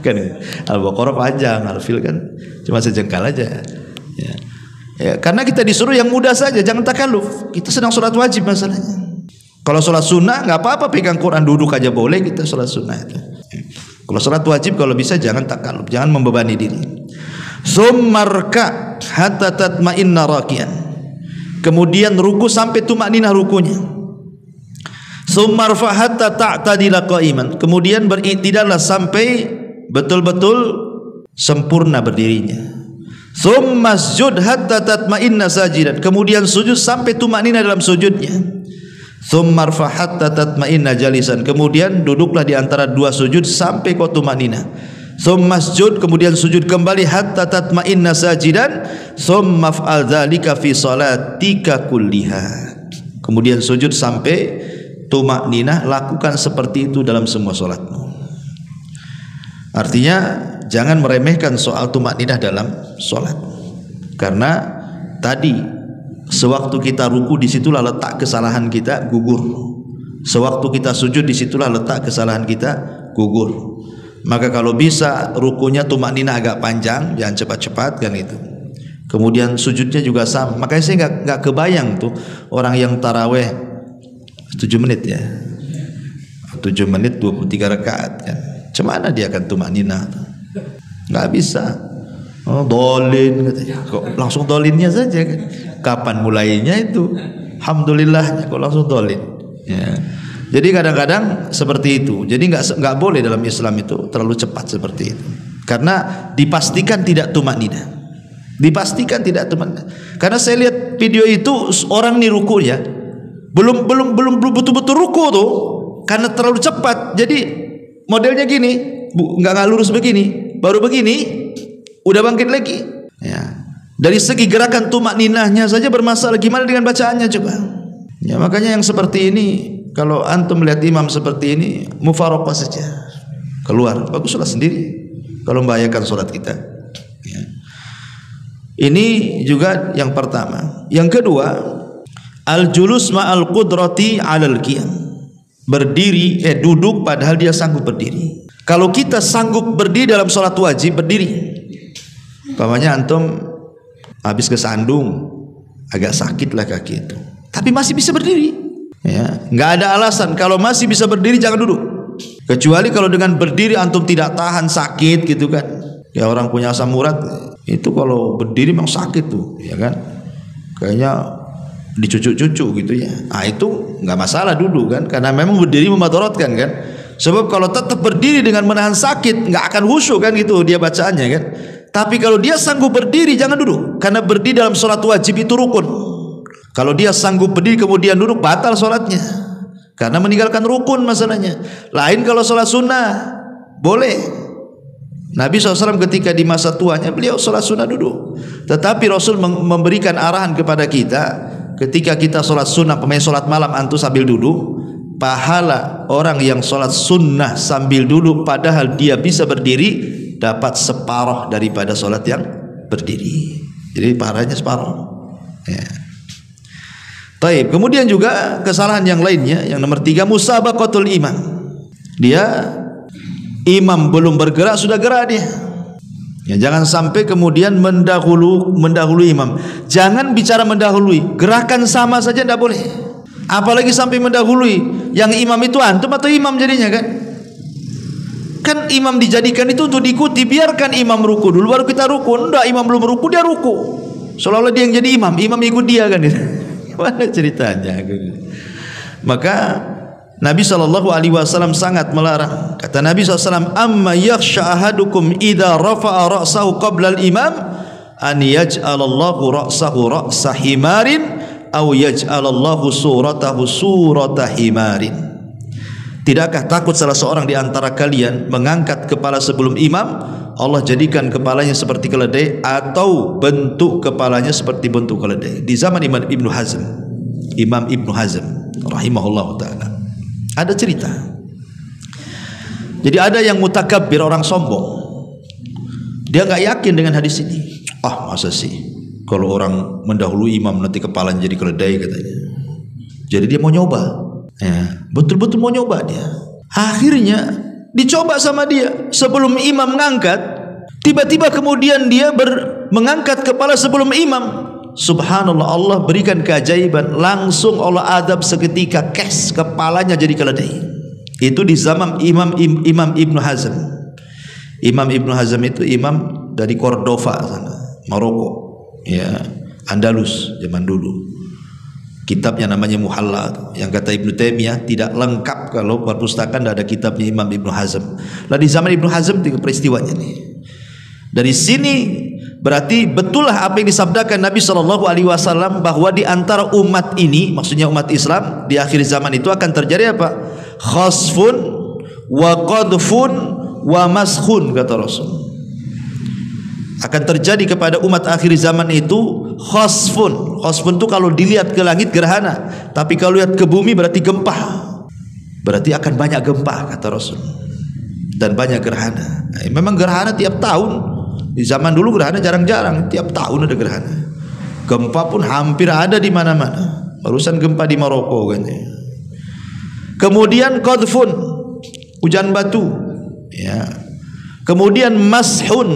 Kan Al-Baqarah panjang, Al-Fil kan cuma sejengkal aja. Ya. Ya, karena kita disuruh yang mudah saja, jangan takalluf. Kita sedang sholat wajib masalahnya. Kalau sholat sunnah nggak apa-apa, pegang Quran duduk aja boleh, kita sholat sunnah itu. Kalau sholat wajib kalau bisa jangan takalluf, jangan membebani diri. Summarka hatta tatma'inna rakian. Kemudian ruku sampai tumakninah rukunya. Summarfa hatta ta'tadila qa'iman. Kemudian beritidallah sampai betul-betul sempurna berdirinya. Summasjud hatta tatma'inna sajidan. Kemudian sujud sampai tumakninah dalam sujudnya. Tsummarfa hatta tatma'inna jalisan. Kemudian duduklah di antara 2 sujud sampai kau tumanina. Tsummasjud, kemudian sujud kembali hatta tatma'inna sajidan. Tsummaf'al dzalika fi salatika kulliha. Kemudian sujud sampai tumanina, lakukan seperti itu dalam semua salatmu. Artinya jangan meremehkan soal tumanina dalam salat. Karena tadi sewaktu kita ruku disitulah letak kesalahan kita gugur. Sewaktu kita sujud disitulah letak kesalahan kita gugur. Maka kalau bisa rukunya tumakninah agak panjang, jangan cepat-cepat kan itu. Kemudian sujudnya juga sama. Makanya saya nggak kebayang tuh orang yang taraweh 7 menit ya, 7 menit 23 rakaat kan. Cemana dia akan tumakninah? Nggak bisa. Oh, dolin katanya. Kok langsung dolinnya saja kan? Kapan mulainya itu? Alhamdulillahnya kok langsung dolin. Ya. Jadi kadang-kadang seperti itu. Jadi nggak boleh dalam Islam itu terlalu cepat seperti itu. Karena dipastikan tidak tumakninah. Dipastikan tidak tumakninah. Karena saya lihat video itu orang nih rukunya belum betul-betul ruku tuh karena terlalu cepat. Jadi modelnya gini, nggak lurus begini, baru begini udah bangkit lagi. Ya. Dari segi gerakan tumakninahnya saja bermasalah, gimana dengan bacaannya coba? Ya, makanya yang seperti ini kalau antum melihat imam seperti ini mufaraqah saja. Keluar, baguslah sendiri. Kalau membahayakan salat kita. Ya. Ini juga yang pertama. Yang kedua, al-julus ma'al qudrati 'alal qiyam. duduk padahal dia sanggup berdiri. Kalau kita sanggup berdiri dalam sholat wajib, berdiri. Umpamanya antum habis kesandung, agak sakit lah kaki itu, tapi masih bisa berdiri, ya, nggak ada alasan. Kalau masih bisa berdiri jangan duduk. Kecuali kalau dengan berdiri antum tidak tahan sakit gitu kan. Ya orang punya asam urat itu kalau berdiri memang sakit tuh, ya kan. Kayaknya dicucuk-cucuk gitu ya. Nah itu nggak masalah duduk kan, karena memang berdiri memadaratkan kan. Sebab kalau tetap berdiri dengan menahan sakit nggak akan khusyuk kan gitu dia bacaannya kan. Tapi kalau dia sanggup berdiri jangan duduk, karena berdiri dalam sholat wajib itu rukun. Kalau dia sanggup berdiri kemudian duduk batal sholatnya, karena meninggalkan rukun masalahnya. Lain kalau sholat sunnah boleh. Nabi SAW ketika di masa tuanya beliau sholat sunnah duduk. Tetapi Rasul memberikan arahan kepada kita, ketika kita sholat sunnah, pemain sholat malam antum sambil duduk, pahala orang yang sholat sunnah sambil duduk padahal dia bisa berdiri dapat separuh daripada sholat yang berdiri. Jadi pahalanya separuh, ya. Taib. Kemudian juga kesalahan yang lainnya, yang nomor 3, musabaqatul imam. Dia imam belum bergerak sudah gerak dia. Ya, jangan sampai kemudian mendahului imam. Jangan bicara mendahului, gerakan sama saja tidak boleh. Apalagi sampai mendahului. Yang imam itu antum atau imam jadinya kan? Kan imam dijadikan itu untuk diikuti. Biarkan imam ruku dulu baru kita ruku. Enggak, imam belum ruku dia ruku, seolah-olah dia yang jadi imam ikut dia kan. Gimana ceritanya? Maka Nabi SAW sangat melarang. Kata Nabi SAW, amma yakhsha ahadukum idza rafa'a ra'sahu qabla al-imam an yaj'alallahu ra'sahu ra'sa himarin aw yaj'alallahu suratahu surata himarin. Tidakkah takut salah seorang di antara kalian mengangkat kepala sebelum imam, Allah jadikan kepalanya seperti keledai atau bentuk kepalanya seperti bentuk keledai. Di zaman Imam Ibnu Hazm rahimahullah ta'ala ada cerita. Jadi ada yang mutakabbir, orang sombong. Dia nggak yakin dengan hadis ini. Masa sih kalau orang mendahului imam nanti kepalanya jadi keledai katanya. Jadi dia mau nyoba. Ya, betul-betul mau nyoba dia. Akhirnya dicoba sama dia. Sebelum imam mengangkat, tiba-tiba kemudian dia mengangkat kepala sebelum imam. Subhanallah, Allah berikan keajaiban. Langsung Allah adab seketika, kepalanya jadi keledai. Itu di zaman Imam Ibnu Hazm. Imam Ibnu Hazm itu imam dari Cordova sana, Maroko, ya, Andalus zaman dulu. Kitabnya namanya Muhalla, yang kata Ibnu Taimiyah tidak lengkap kalau perpustakaan tidak ada kitabnya Imam Ibnu Hazm. Lah di zaman Ibnu Hazm itu peristiwanya nih. Dari sini berarti betullah apa yang disabdakan Nabi SAW bahwa di antara umat ini, maksudnya umat Islam di akhir zaman itu akan terjadi apa? Khasfun wa qadfun wa maskhun, kata Rasul. Akan terjadi kepada umat akhir zaman itu khasfun. Khasfun itu kalau dilihat ke langit gerhana, tapi kalau lihat ke bumi berarti gempa. Berarti akan banyak gempa, kata Rasul, dan banyak gerhana. Memang gerhana tiap tahun. Di zaman dulu gerhana jarang-jarang, tiap tahun ada gerhana. Gempa pun hampir ada di mana-mana. Barusan gempa di Maroko kan. Kemudian qadfun, hujan batu, ya. Kemudian mashun,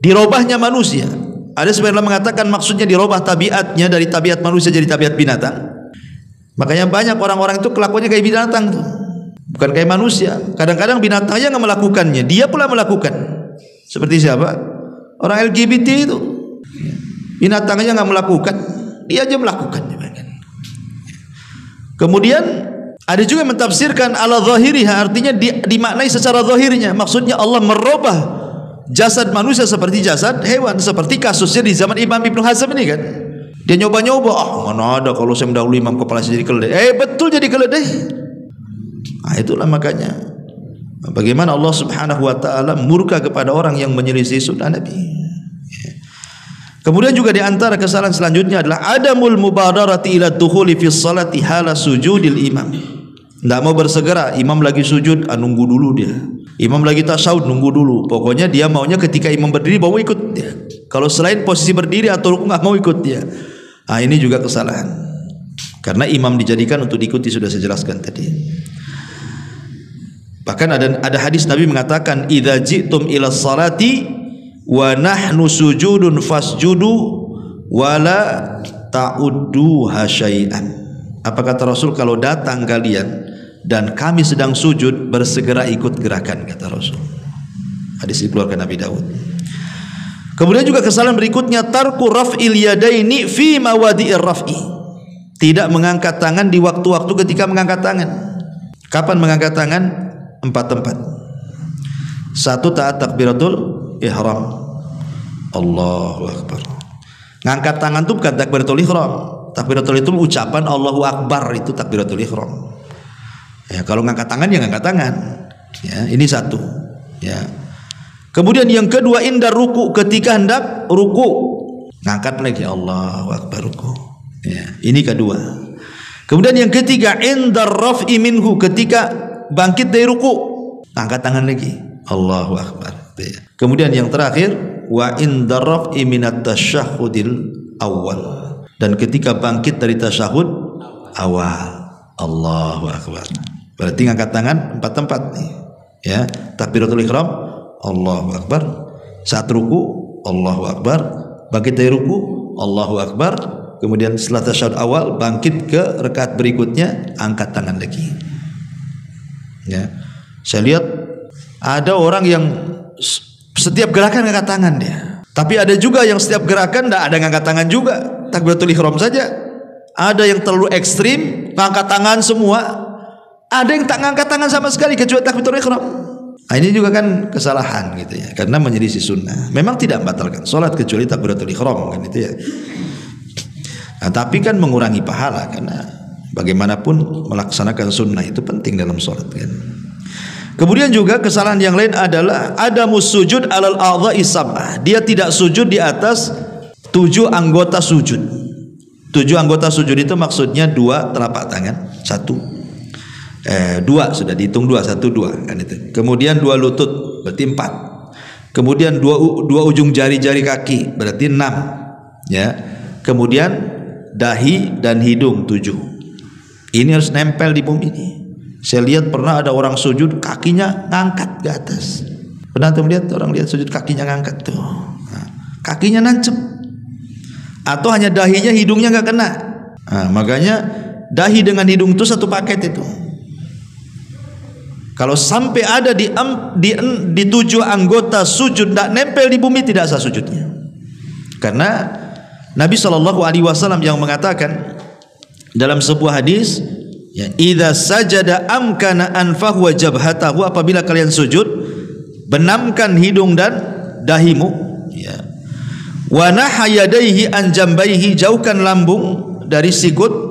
dirobahnya manusia. Ada sebagian mengatakan maksudnya dirobah tabiatnya dari tabiat manusia jadi tabiat binatang. Makanya banyak orang-orang itu kelakuannya kayak binatang tuh, bukan kayak manusia. Kadang-kadang binatang aja nggak melakukannya, dia pula melakukan. Seperti siapa? Orang LGBT itu, binatang aja nggak melakukan, dia aja melakukan. Kemudian ada juga yang mentafsirkan ala zahiriha, artinya dimaknai secara zahirnya. Maksudnya Allah merubah jasad manusia seperti jasad hewan, seperti kasusnya di zaman Imam Ibnu Hazm ini kan. Dia nyoba-nyoba, mana ada kalau saya mendahului imam kepala saya jadi keledai. Betul jadi keledai. Itulah makanya bagaimana Allah Subhanahu wa taala murka kepada orang yang menyelisih sunnah Nabi. Kemudian juga di antara kesalahan selanjutnya adalah adamul mubadarati ila dukhuli fi sholati hala sujudil imam. Tidak mau bersegera, imam lagi sujud, nunggu dulu dia. Imam lagi tasyahud, nunggu dulu. Pokoknya dia maunya ketika imam berdiri mau ikut dia. Kalau selain posisi berdiri atau rukuk nggak mau ikut dia. Ini juga kesalahan. Karena imam dijadikan untuk diikuti, sudah saya jelaskan tadi. Bahkan ada hadis Nabi mengatakan, idza ji'tum ila salati wa nahnu sujudun fasjudu wala ta'udduha syai'an. Apa kata Rasul? Kalau datang kalian dan kami sedang sujud, bersegera ikut gerakan, kata Rasul. Hadis dikeluarkan Nabi Daud. Kemudian juga kesalahan berikutnya, tarku raf'il yadaini fi mawadi'ir raf'i. Tidak mengangkat tangan di waktu-waktu ketika mengangkat tangan. Kapan mengangkat tangan? 4 tempat. 1, taat takbiratul ihram. Allahu akbar. Ngangkat tangan itu bukan takbiratul ihram. Takbiratul itu ucapan Allahu akbar, itu takbiratul ihram. Ya, kalau ngangkat tangan ya ngangkat tangan. Ya, ini 1. Ya. Kemudian yang kedua, inda ruku, ketika hendak ruku, ngangkat lagi Allahu akbar ruku. Ya, ini kedua. Kemudian yang ketiga, inda raf'i minhu, ketika bangkit dari ruku, angkat tangan lagi Allahu akbar. Kemudian yang terakhir, wa inda raf'i minat tasyahhudil awal, dan ketika bangkit dari tasyahud awal Allahu akbar. Berarti ngangkat tangan 4 tempat nih. Ya, takbiratul ihram Allahu akbar, saat ruku Allahu akbar, bangkit dari ruku Allahu akbar, kemudian setelah tasyahud awal bangkit ke rakaat berikutnya, angkat tangan lagi. Ya, saya lihat ada orang yang setiap gerakan ngangkat tangan dia, tapi ada juga yang setiap gerakan tidak ada ngangkat tangan juga, takbiratul ihram saja. Ada yang terlalu ekstrim, ngangkat tangan semua. Ada yang tak ngangkat tangan sama sekali kecuali takbiratul ihram. Nah, ini juga kan kesalahan gitu ya, karena menyelisih sunnah. Memang tidak membatalkan sholat kecuali takbiratul ihram kan itu ya. Nah, tapi kan mengurangi pahala, karena bagaimanapun melaksanakan sunnah itu penting dalam sholat kan. Kemudian juga kesalahan yang lain adalah adamus sujud alal a'dha'i sab'ah. Dia tidak sujud di atas 7 anggota sujud. 7 anggota sujud itu maksudnya 2 telapak tangan, 2 sudah dihitung 2, 1 2 kan itu. Kemudian 2 lutut berarti 4. Kemudian 2 ujung jari-jari kaki berarti 6 ya. Kemudian dahi dan hidung 7. Ini harus nempel di bumi ini. Saya lihat pernah ada orang sujud kakinya ngangkat ke atas. Pernah tuh lihat orang lihat sujud kakinya ngangkat tuh. Nah, kakinya nancep. Atau hanya dahinya, hidungnya nggak kena. Nah, makanya dahi dengan hidung itu satu paket itu. Kalau sampai ada di 7 anggota sujud tidak nempel di bumi, tidak sah sujudnya. Karena Nabi SAW yang mengatakan dalam sebuah hadis, ya, idza sajada amkana anfahu wa jabhatahu, apabila kalian sujud benamkan hidung dan dahimu, ya. Wa nahayadaihi an jambaihi, jauhkan lambung dari sikut.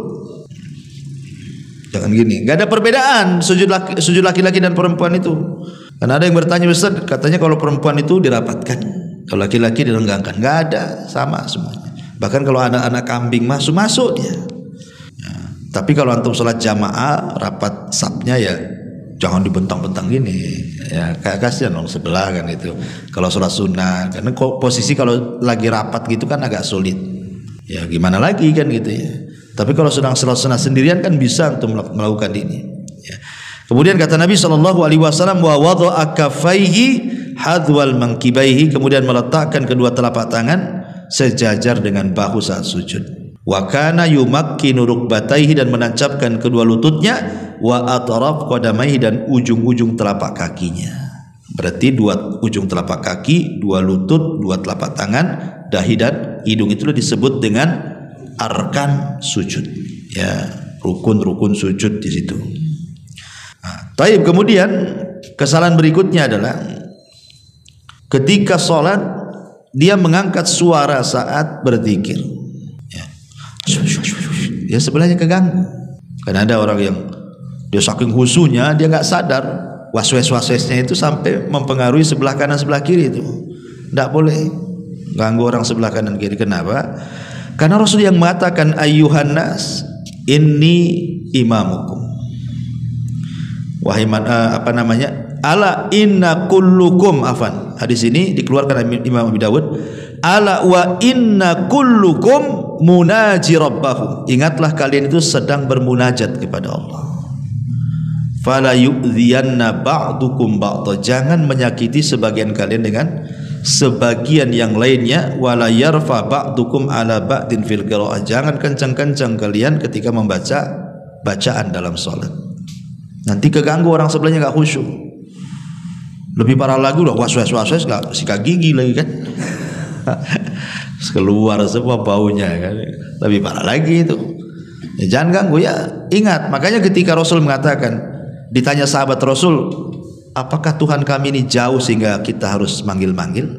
Jangan gini, enggak ada perbedaan sujud laki-laki dan perempuan itu. Karena ada yang bertanya, Ustaz, katanya kalau perempuan itu dirapatkan, kalau laki-laki direnggangkan. Enggak ada, sama semuanya. Bahkan kalau anak-anak kambing masuk dia. Tapi kalau antum sholat jamaah, rapat sapnya ya jangan dibentang-bentang gini. Ya kasihan dong sebelah kan itu. Kalau sholat sunnah, karena posisi kalau lagi rapat gitu kan agak sulit. Ya gimana lagi kan gitu ya. Tapi kalau sedang sholat sunnah sendirian kan bisa untuk melakukan ini. Ya. Kemudian kata Nabi SAW, wa wada'a kaffaihi hadwal mankibaihi, kemudian meletakkan kedua telapak tangan sejajar dengan bahu saat sujud. Wa kana yumakkinu rukbataihi, dan menancapkan kedua lututnya, wa atraf qadamaihi, dan ujung-ujung telapak kakinya. Berarti 2 ujung telapak kaki, 2 lutut, 2 telapak tangan, dahi dan hidung, itulah disebut dengan arkan sujud. Ya, rukun-rukun sujud di situ. Nah, taib, kemudian kesalahan berikutnya adalah ketika sholat dia mengangkat suara saat berzikir. Ya sebelahnya keganggu. Karena ada orang yang dia saking khusyuknya dia nggak sadar waswes-waswesnya itu sampai mempengaruhi sebelah kanan sebelah kiri itu. Tidak boleh ganggu orang sebelah kanan kiri. Kenapa? Karena Rasul yang mengatakan ayyuhan nas inni imamukum. Wahai ala inna kullukum afan. Hadis ini dikeluarkan oleh Imam Abu Dawud. Ala wa inna kullukum munaji rabbahu. Ingatlah kalian itu sedang bermunajat kepada Allah. fala yu'dhiyanna ba'dukum ba'dha, jangan menyakiti sebagian kalian dengan sebagian yang lainnya, wala yarfa ba'dukum ala ba'din fil qiraah, jangan kencang-kencang kalian ketika membaca bacaan dalam salat, nanti keganggu orang sebelahnya, enggak khusyuk. Lebih parah lagi udah was-was enggak sikat gigi lagi kan. Keluar semua baunya kan. Lebih parah lagi itu. Ya, jangan ganggu ya. Ingat, makanya ketika Rasul mengatakan, ditanya sahabat Rasul, apakah Tuhan kami ini jauh sehingga kita harus manggil-manggil?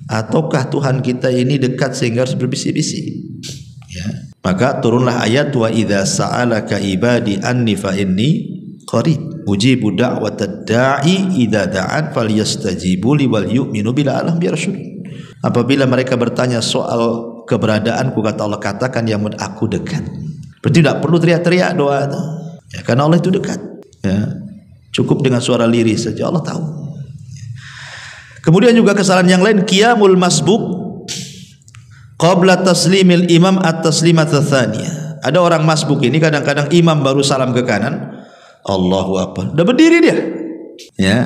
Ataukah Tuhan kita ini dekat sehingga harus berbisik-bisik? Ya. Maka turunlah ayat, wa idza sa'alaka ibadi anni fa inni qarib ujibu da'watad da'i idza da'an falyastajibu li wal yu'minu bila alam biarsyud. Apabila mereka bertanya soal keberadaanku, kata Allah, katakan ya aku dekat. Berarti tidak perlu teriak-teriak doa itu. Ya, karena Allah itu dekat. Ya, cukup dengan suara lirih saja Allah tahu. Kemudian juga kesalahan yang lain, qiyamul masbuk qabla taslimil imam at-taslimat tsaniyah. Ada orang masbuk ini kadang-kadang imam baru salam ke kanan, Allahu Akbar, udah berdiri dia. Ya,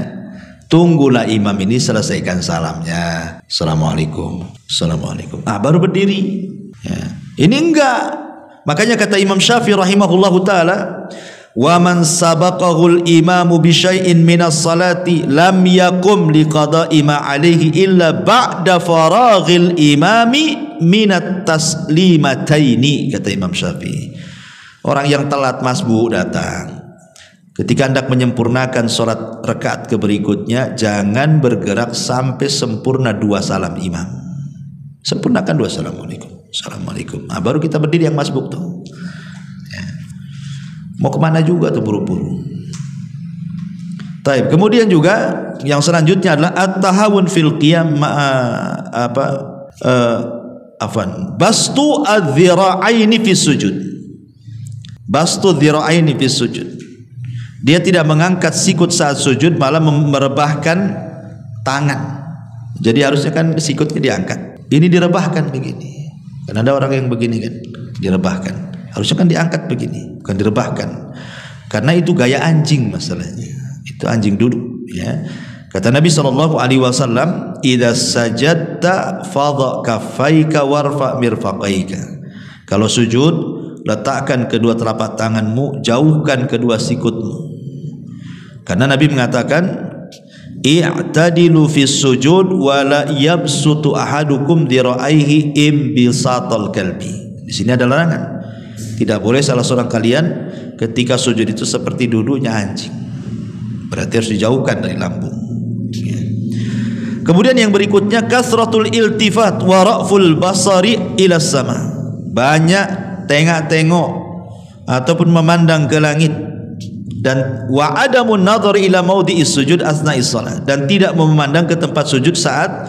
tunggulah imam ini selesaikan salamnya, Assalamualaikum, Assalamualaikum, baru berdiri. Ya. Ini enggak. Makanya kata Imam Syafi'i rahimahullahu taala, wa man sabaqahul imamu bi syai'in minas salati lam yakum liqada'i ma alaihi illa ba'da faraghil imami minat taslimataini, kata Imam Syafi'i. Orang yang telat masbuk datang, ketika hendak menyempurnakan sholat rakaat keberikutnya, jangan bergerak sampai sempurna 2 salam imam. Sempurnakan 2 assalamualaikum, assalamualaikum. Baru kita berdiri yang masbuk tuh. Ya. Mau kemana juga tuh buru-buru. Taib. Kemudian juga yang selanjutnya adalah at-tahawun fil qiyam bastu adh-dhira'aini fi sujud. Bastu adh-dhira'aini fi sujud. Dia tidak mengangkat sikut saat sujud, malah merebahkan tangan. Jadi harusnya kan sikutnya diangkat. Ini direbahkan begini. Kan ada orang yang begini kan, direbahkan. Harusnya kan diangkat begini, bukan direbahkan. Karena itu gaya anjing masalahnya. Itu anjing duduk. Ya. Kata Nabi SAW, idza sajadta fadha kaffaika warfa mirfaqaika. Kalau sujud, letakkan kedua telapak tanganmu, jauhkan kedua sikutmu. Karena Nabi mengatakan, i'tadilu fis sujud wa la yabsutu ahadukum dira'aihi imbisatal kalbi. Di sini ada larangan. Tidak boleh salah seorang kalian ketika sujud itu seperti duduknya anjing. Berarti harus dijauhkan dari lambung. Ya. Kemudian yang berikutnya, kasratul iltifat wa ra'ful basari ila sama. Banyak tengok-tengok ataupun memandang ke langit, dan wa adamun nadhar ila maudhi'is sujud asna'is shalah, dan tidak memandang ke tempat sujud saat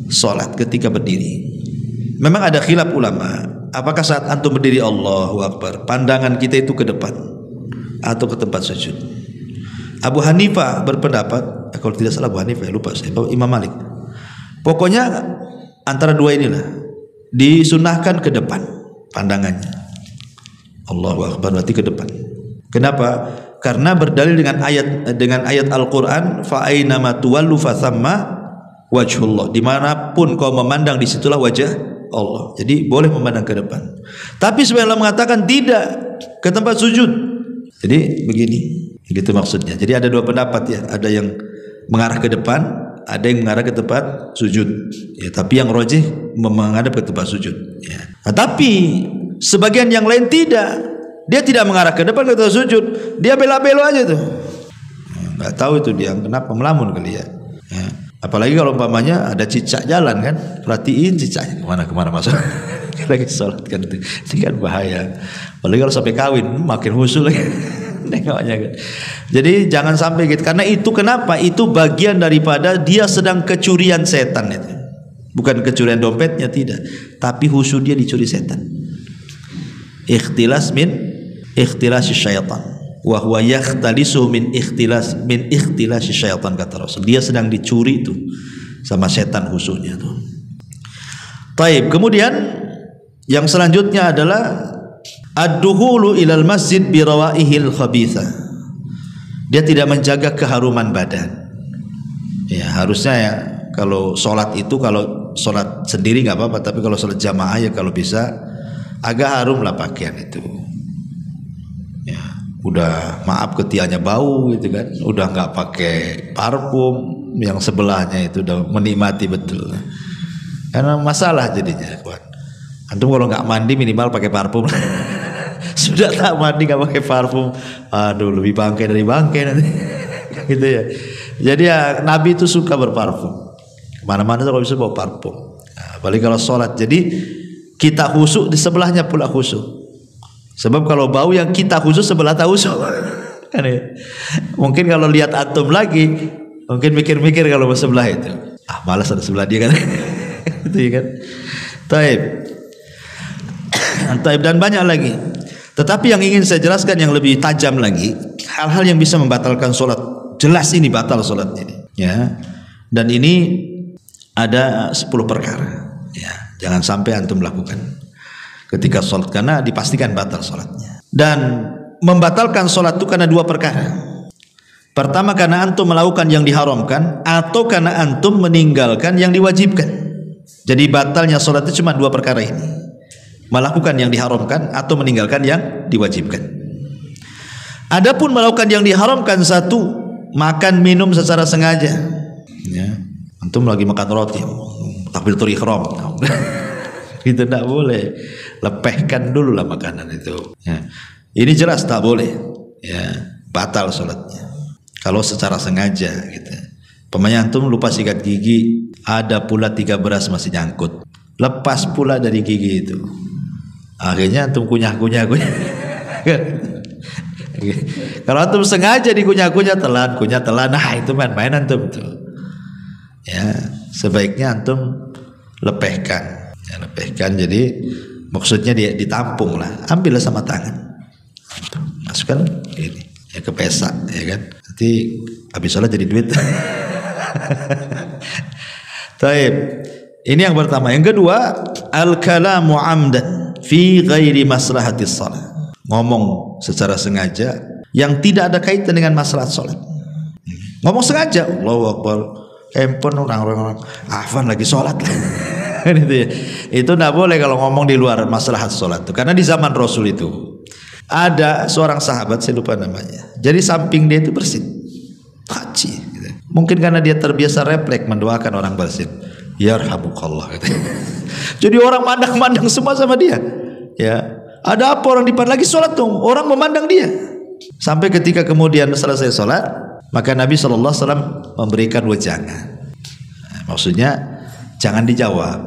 salat ketika berdiri. Memang ada khilaf ulama, apakah saat antum berdiri Allahu Akbar pandangan kita itu ke depan atau ke tempat sujud? Abu Hanifah berpendapat, kalau tidak salah Abu Hanifah, lupa saya, Imam Malik, pokoknya antara dua inilah, disunahkan ke depan pandangannya. Allahu Akbar berarti ke depan. Kenapa? Karena berdalil dengan ayat Al-Qur'an, fa aina ma tuwallu fa thamma wajhullah. Dimanapun kau memandang, disitulah wajah Allah. Jadi boleh memandang ke depan. Tapi sebenarnya Allah mengatakan tidak, ke tempat sujud. Jadi begini, gitu maksudnya. Jadi ada dua pendapat ya, ada yang mengarah ke depan, ada yang mengarah ke tempat sujud. Ya, tapi yang rajih menghadap ke tempat sujud. Ya. Nah, tapi sebagian yang lain tidak. Dia tidak mengarah ke depan ke tempat sujud, dia bela-belo aja tuh. Nggak tahu itu dia kenapa, melamun kali ya. Ya. Apalagi kalau umpamanya ada cicak jalan kan, perhatiin cicaknya kemana masuk. Lagi sholat kan, ini kan bahaya. Apalagi kalau sampai kawin, makin husul lagi. Nengoknya kan. Jadi jangan sampai gitu. Karena itu kenapa? Itu bagian daripada dia sedang kecurian setan itu. Bukan kecurian dompetnya, tidak. Tapi husu dia dicuri setan. Ikhtilas min ikhtilasi syaitan, wa huwa yakhtalisu min ikhtilasi syaitan, kata Rasul. Dia sedang dicuri itu sama setan husunya tuh. Taib. Kemudian yang selanjutnya adalah ad-dukhulu ilal masjid bi rawaihil khabithah. dia tidak menjaga keharuman badan. Ya, harusnya ya kalau sholat itu, kalau sholat sendiri nggak apa-apa, tapi kalau sholat jamaah ya kalau bisa agak harum lah pakaian itu. Ya, udah maaf ketiaknya bau gitu kan, udah nggak pakai parfum, yang sebelahnya itu udah menikmati betul. Karena masalah jadinya, kawan. Antum kalau nggak mandi minimal pakai parfum. Sudah tak mandi nggak pakai parfum, aduh lebih bangkai dari bangkai nanti. Gitu ya. Jadi ya Nabi itu suka berparfum. Kemana-mana tuh kalau bisa bawa parfum. Nah, apalagi kalau sholat. Jadi kita khusyuk di sebelahnya pula khusyuk. Sebab kalau bau yang kita khusyuk sebelah tak khusyuk. Kan ya? Mungkin kalau lihat antum lagi, mungkin mikir-mikir kalau sebelah itu. Ah malas ada sebelah dia kan. Itu ya kan. Taib. Taib dan banyak lagi. Tetapi yang ingin saya jelaskan yang lebih tajam lagi, hal-hal yang bisa membatalkan sholat. Jelas ini batal sholat ini, ya. Dan ini ada 10 perkara, ya. Jangan sampai antum melakukan ketika sholat, karena dipastikan batal sholatnya. Dan membatalkan sholat itu karena 2 perkara. Pertama karena antum melakukan yang diharamkan, atau karena antum meninggalkan yang diwajibkan. Jadi batalnya sholat itu cuma 2 perkara ini: melakukan yang diharamkan atau meninggalkan yang diwajibkan. Adapun melakukan yang diharamkan, satu, makan minum secara sengaja, ya. Antum lagi makan roti, takbiratul ihram, itu tidak boleh. Lepehkan dulu lah makanan itu, ya. Ini jelas tak boleh, ya, batal sholatnya kalau secara sengaja gitu. Pemain antum lupa sikat gigi, ada pula 3 beras masih nyangkut, lepas pula dari gigi itu, akhirnya antum kunyah-kunyah. Kalau antum sengaja dikunyah-kunyah telan, kunyah telan, nah itu main-main antum tuh. Ya, sebaiknya antum lepehkan, ya, lepehkan. Jadi maksudnya dia ditampung lah, ambillah sama tangan, masukkan ini, ya, ke pesa, ya kan. Nanti habis sholat jadi duit. Taib. Ini yang pertama. Yang kedua, al-kalamu amdan fi ghairi maslahatis shalah. Ngomong secara sengaja yang tidak ada kaitan dengan masalah sholat. Ngomong sengaja, Allahu Akbar, handphone orang-orang afan lagi sholat. Gitu ya. Itu tidak boleh kalau ngomong di luar masalah sholat itu. Karena di zaman Rasul itu ada seorang sahabat, saya lupa namanya. Jadi samping dia itu bersin, haji. Gitu. Mungkin karena dia terbiasa refleks mendoakan orang bersin. Yarhamukallah. Gitu. Jadi orang mandang-mandang semua sama dia. Ya. Ada apa orang di depan lagi sholat tuh, orang memandang dia. Sampai ketika kemudian selesai sholat, maka Nabi SAW memberikan wejangan. Maksudnya jangan dijawab,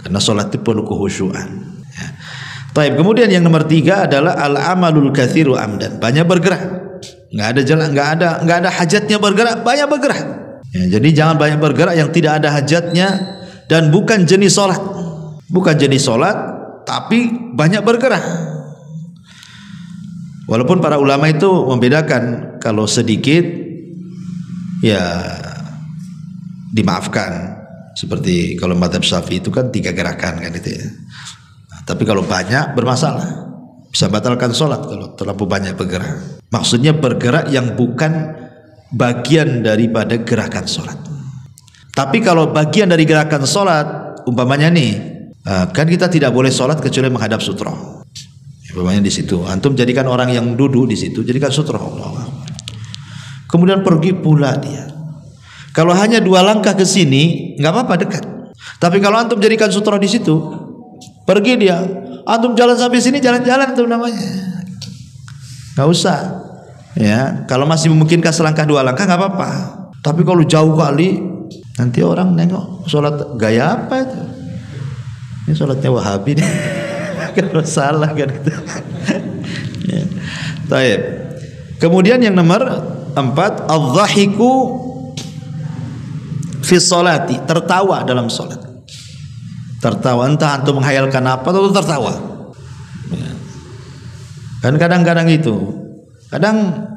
karena sholat itu perlu kehusyuan. Ya. Taib. Kemudian yang nomor 3 adalah al-amalul kathiru amdan, banyak bergerak. Nggak ada jalan, nggak ada hajatnya bergerak, banyak bergerak. Ya, jadi jangan banyak bergerak yang tidak ada hajatnya dan bukan jenis sholat, tapi banyak bergerak. Walaupun para ulama itu membedakan, kalau sedikit ya dimaafkan. Seperti kalau mazhab Syafi'i itu kan 3 gerakan kan itu ya. Nah, tapi kalau banyak bermasalah, bisa batalkan sholat kalau terlalu banyak bergerak. Maksudnya bergerak yang bukan bagian daripada gerakan sholat. Tapi kalau bagian dari gerakan sholat, umpamanya nih, kan kita tidak boleh sholat kecuali menghadap sutra. Umpamanya di situ, antum jadikan orang yang duduk di situ, jadikan sutra. Allah. Kemudian pergi pula dia. Kalau hanya 2 langkah ke sini, nggak apa-apa, dekat. Tapi kalau antum jadikan sutra di situ, pergi dia, antum jalan sampai sini, jalan-jalan itu namanya. Nggak usah. Ya, kalau masih memungkinkan selangkah 2 langkah nggak apa-apa. Tapi kalau jauh kali, nanti orang nengok sholat gaya apa itu? Ini sholatnya Wahabi nih. Kalau salah kan itu. Ya. Taib. Kemudian yang nomor 4, adz-dzahiku fi sholati, tertawa dalam sholat. Tertawa, entah antum menghayalkan apa atau tertawa. Ya. Kan kadang-kadang itu, kadang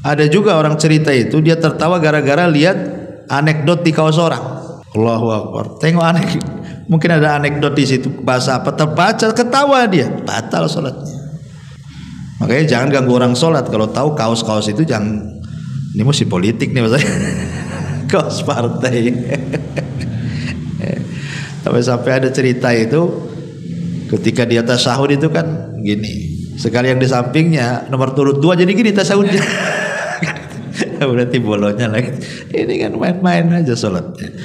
ada juga orang cerita itu dia tertawa gara-gara lihat anekdot di kaos orang. Allahu Akbar. Tengok anekdot. Mungkin ada anekdot di situ, bahasa apa terbaca, ketawa dia, batal sholatnya. Makanya jangan ganggu orang sholat. Kalau tahu kaos-kaos itu jangan Ini musim politik nih maksudnya. Kaos partai. Sampai ada cerita itu ketika di atas tasyahud itu kan gini. Sekali yang di sampingnya nomor turut 2 jadi gini tasyahudnya. Berarti bolonnya lagi. Ini kan main-main aja sholatnya.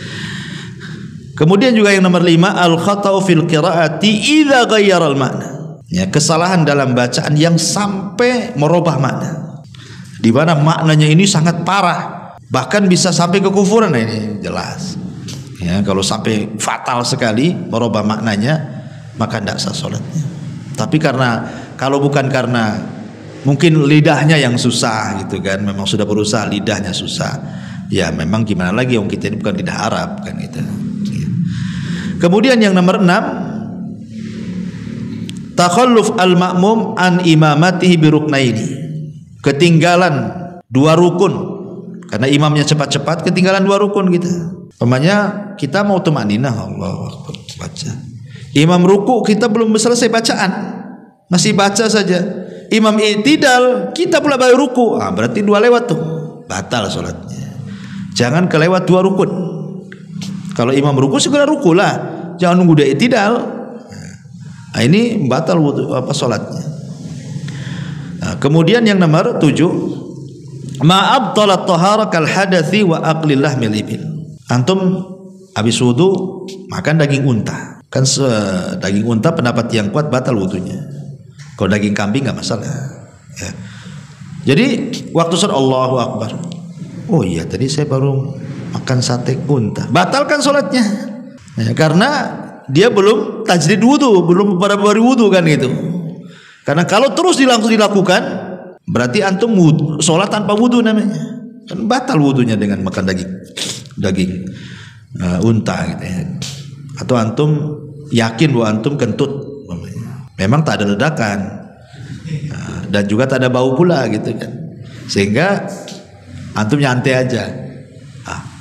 Kemudian juga yang nomor 5, al-khata'u fil qiraati idza ghayyara al-ma'na. Ya, kesalahan dalam bacaan yang sampai merubah makna. Di mana maknanya ini sangat parah, bahkan bisa sampai kekufuran. Nah, ini jelas. Ya, kalau sampai fatal sekali merubah maknanya, maka tidak sah sholatnya. Tapi kalau bukan karena mungkin lidahnya yang susah gitu kan, memang sudah berusaha lidahnya susah, ya memang gimana lagi, yang kita ini bukan lidah Arab kan gitu. Kemudian yang nomor 6, takhalluf al-ma'mum an imamatihi bi ruknaini. Ketinggalan 2 rukun. Karena imamnya cepat-cepat, ketinggalan 2 rukun kita. Umpamanya kita mau tumaninah, Allahu Akbar, baca. Imam ruku kita belum selesai bacaan, masih baca saja. Imam i'tidal kita pula baru ruku, berarti 2 lewat tuh, batal sholatnya. Jangan kelewat 2 rukun. Kalau imam ruku segera ruku lah, jangan nunggu dia i'tidal. Nah, ini batal sholatnya. Nah, kemudian yang nomor 7, ma'abtalat tahara kal hadathi wa aqlillah milibil. Antum habis wudu makan daging unta, kan daging unta pendapat yang kuat batal wudunya. Kalau daging kambing nggak masalah. Ya. Jadi waktu sholat Allahu Akbar, oh iya tadi saya baru makan sate unta, batalkan sholatnya. Ya, karena dia belum tajdid wudu, belum baru wudu kan gitu. Karena kalau terus langsung dilakukan, berarti antum sholat tanpa wudu namanya, kan batal wudunya dengan makan daging unta gitu ya. Atau antum yakin bahwa antum kentut, memang tak ada ledakan, dan juga tak ada bau pula gitu kan, sehingga antum nyantai aja,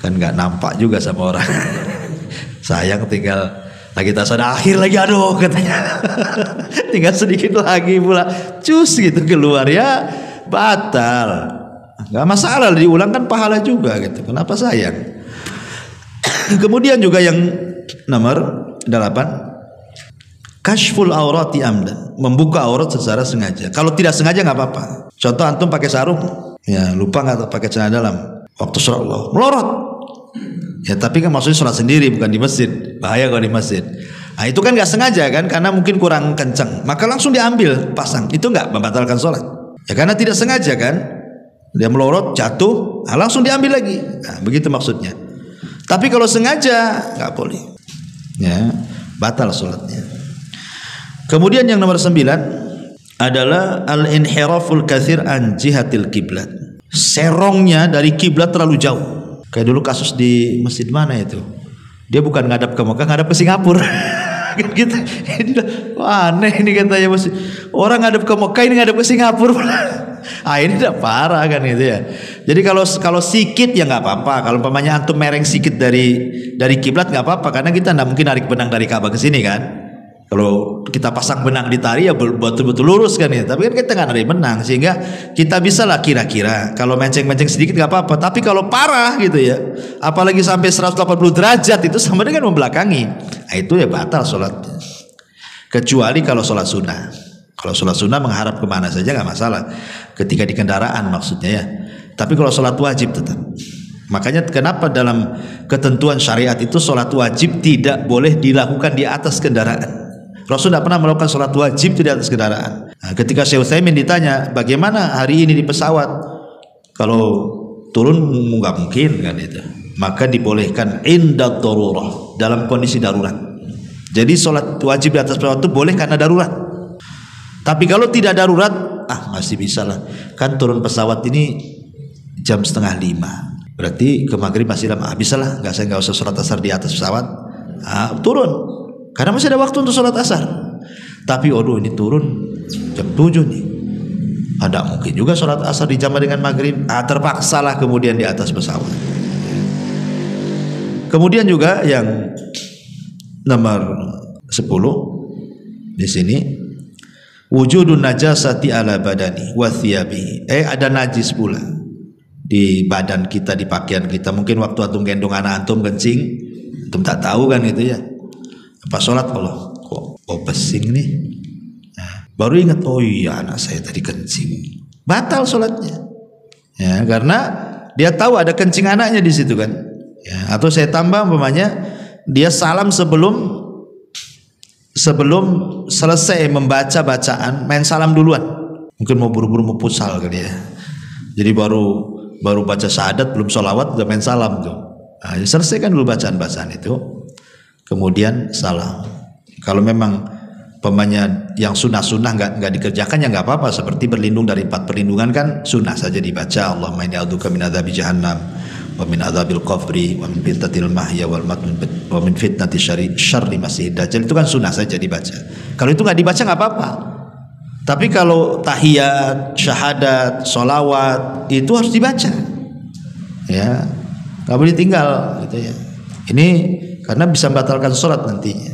kan nggak nampak juga sama orang. Sayang tinggal lagi tasawuf akhir lagi, aduh katanya, tinggal sedikit lagi pula, cus gitu keluar, ya batal, nggak masalah, diulang kan pahala juga gitu, kenapa sayang. Kemudian juga yang nomor 8, kashful aurati amdan, membuka aurat secara sengaja. Kalau tidak sengaja nggak apa-apa. Contoh antum pakai sarung, ya lupa nggak pakai celana dalam, waktu sholat Allah melorot. Ya tapi kan maksudnya sholat sendiri, bukan di masjid. Bahaya kalau di masjid. Nah itu kan nggak sengaja kan, karena mungkin kurang kencang, maka langsung diambil pasang. Itu nggak membatalkan sholat. Ya karena tidak sengaja kan, dia melorot jatuh, langsung diambil lagi. Nah, begitu maksudnya. Tapi kalau sengaja nggak boleh. Ya batal sholatnya. Kemudian yang nomor 9 adalah al-inhiraful katsir an jihatil kiblat. Serongnya dari kiblat terlalu jauh. Kayak dulu kasus di masjid mana itu? Dia bukan ngadap ke Mekah, ngadap ke Singapura. Gitu. Wah, aneh ini katanya masjid. Orang ngadap ke Mekah, ini ngadap ke Singapura. Ini udah parah kan gitu ya. Jadi kalau sikit ya nggak apa-apa. Kalau umpamanya antum mereng sikit dari kiblat nggak apa-apa, karena kita nggak mungkin narik benang dari Ka'bah ke sini kan. Kalau kita pasang benang di tari ya betul-betul lurus kan ya. Tapi kan kita nggak narik benang, sehingga kita bisa lah kira-kira. Kalau menceng-menceng sedikit nggak apa-apa. Tapi kalau parah gitu ya, apalagi sampai 180 derajat, itu sama dengan membelakangi. Nah, itu ya batal sholatnya. Kecuali kalau sholat sunnah. Kalau sholat sunnah menghadap kemana saja nggak masalah. Ketika di kendaraan maksudnya ya. Tapi kalau sholat wajib tetap. Makanya kenapa dalam ketentuan syariat itu sholat wajib tidak boleh dilakukan di atas kendaraan. Rasul tidak pernah melakukan sholat wajib di atas kendaraan. Nah, ketika Syekh Utsaimin ditanya bagaimana hari ini di pesawat, kalau turun nggak mungkin kan itu, maka dibolehkan inda darurah, dalam kondisi darurat. Jadi sholat wajib di atas pesawat itu boleh karena darurat. Tapi kalau tidak darurat, masih bisa lah. Kan turun pesawat ini jam 4:30, berarti ke maghrib masih lama. Bisa lah, saya nggak usah sholat asar di atas pesawat. Turun. Karena masih ada waktu untuk sholat asar. Tapi ini turun jam 7 nih, ada mungkin juga sholat asar dijamah dengan maghrib. Terpaksalah kemudian di atas pesawat. Kemudian juga yang nomor 10 di sini, wujudun najasati ala badani wa thiyabihi. Ada najis pula di badan kita, di pakaian kita. Mungkin waktu antum gendong anak antum kencing, antum tak tahu kan gitu ya. Pas sholat Allah, kok pesing nih. Nah, baru ingat, oh iya anak saya tadi kencing. Batal sholatnya. Ya, karena dia tahu ada kencing anaknya di situ kan. Ya, atau saya tambah umpamanya dia salam sebelum selesai membaca bacaan, main salam duluan. Mungkin mau buru-buru mau pusal kali ya. Jadi baru baca syahadat, belum sholawat udah main salam tuh. Nah, selesaikan dulu bacaan itu, kemudian salam. Kalau memang pemanya yang sunnah nggak dikerjakan ya nggak apa-apa. Seperti berlindung dari 4 perlindungan kan sunnah saja dibaca. Allahumma inni a'udzubika min adzabi jahannam wa min adzabil qabri wa min fitnatil mahya wal mat wa min fitnati syarri masiihid dajjal. Itu kan sunnah saja dibaca. Kalau itu nggak dibaca nggak apa-apa. Tapi kalau tahiyat, syahadat, sholawat itu harus dibaca, ya, nggak boleh tinggal, gitu ya. Ini karena bisa membatalkan sholat nantinya.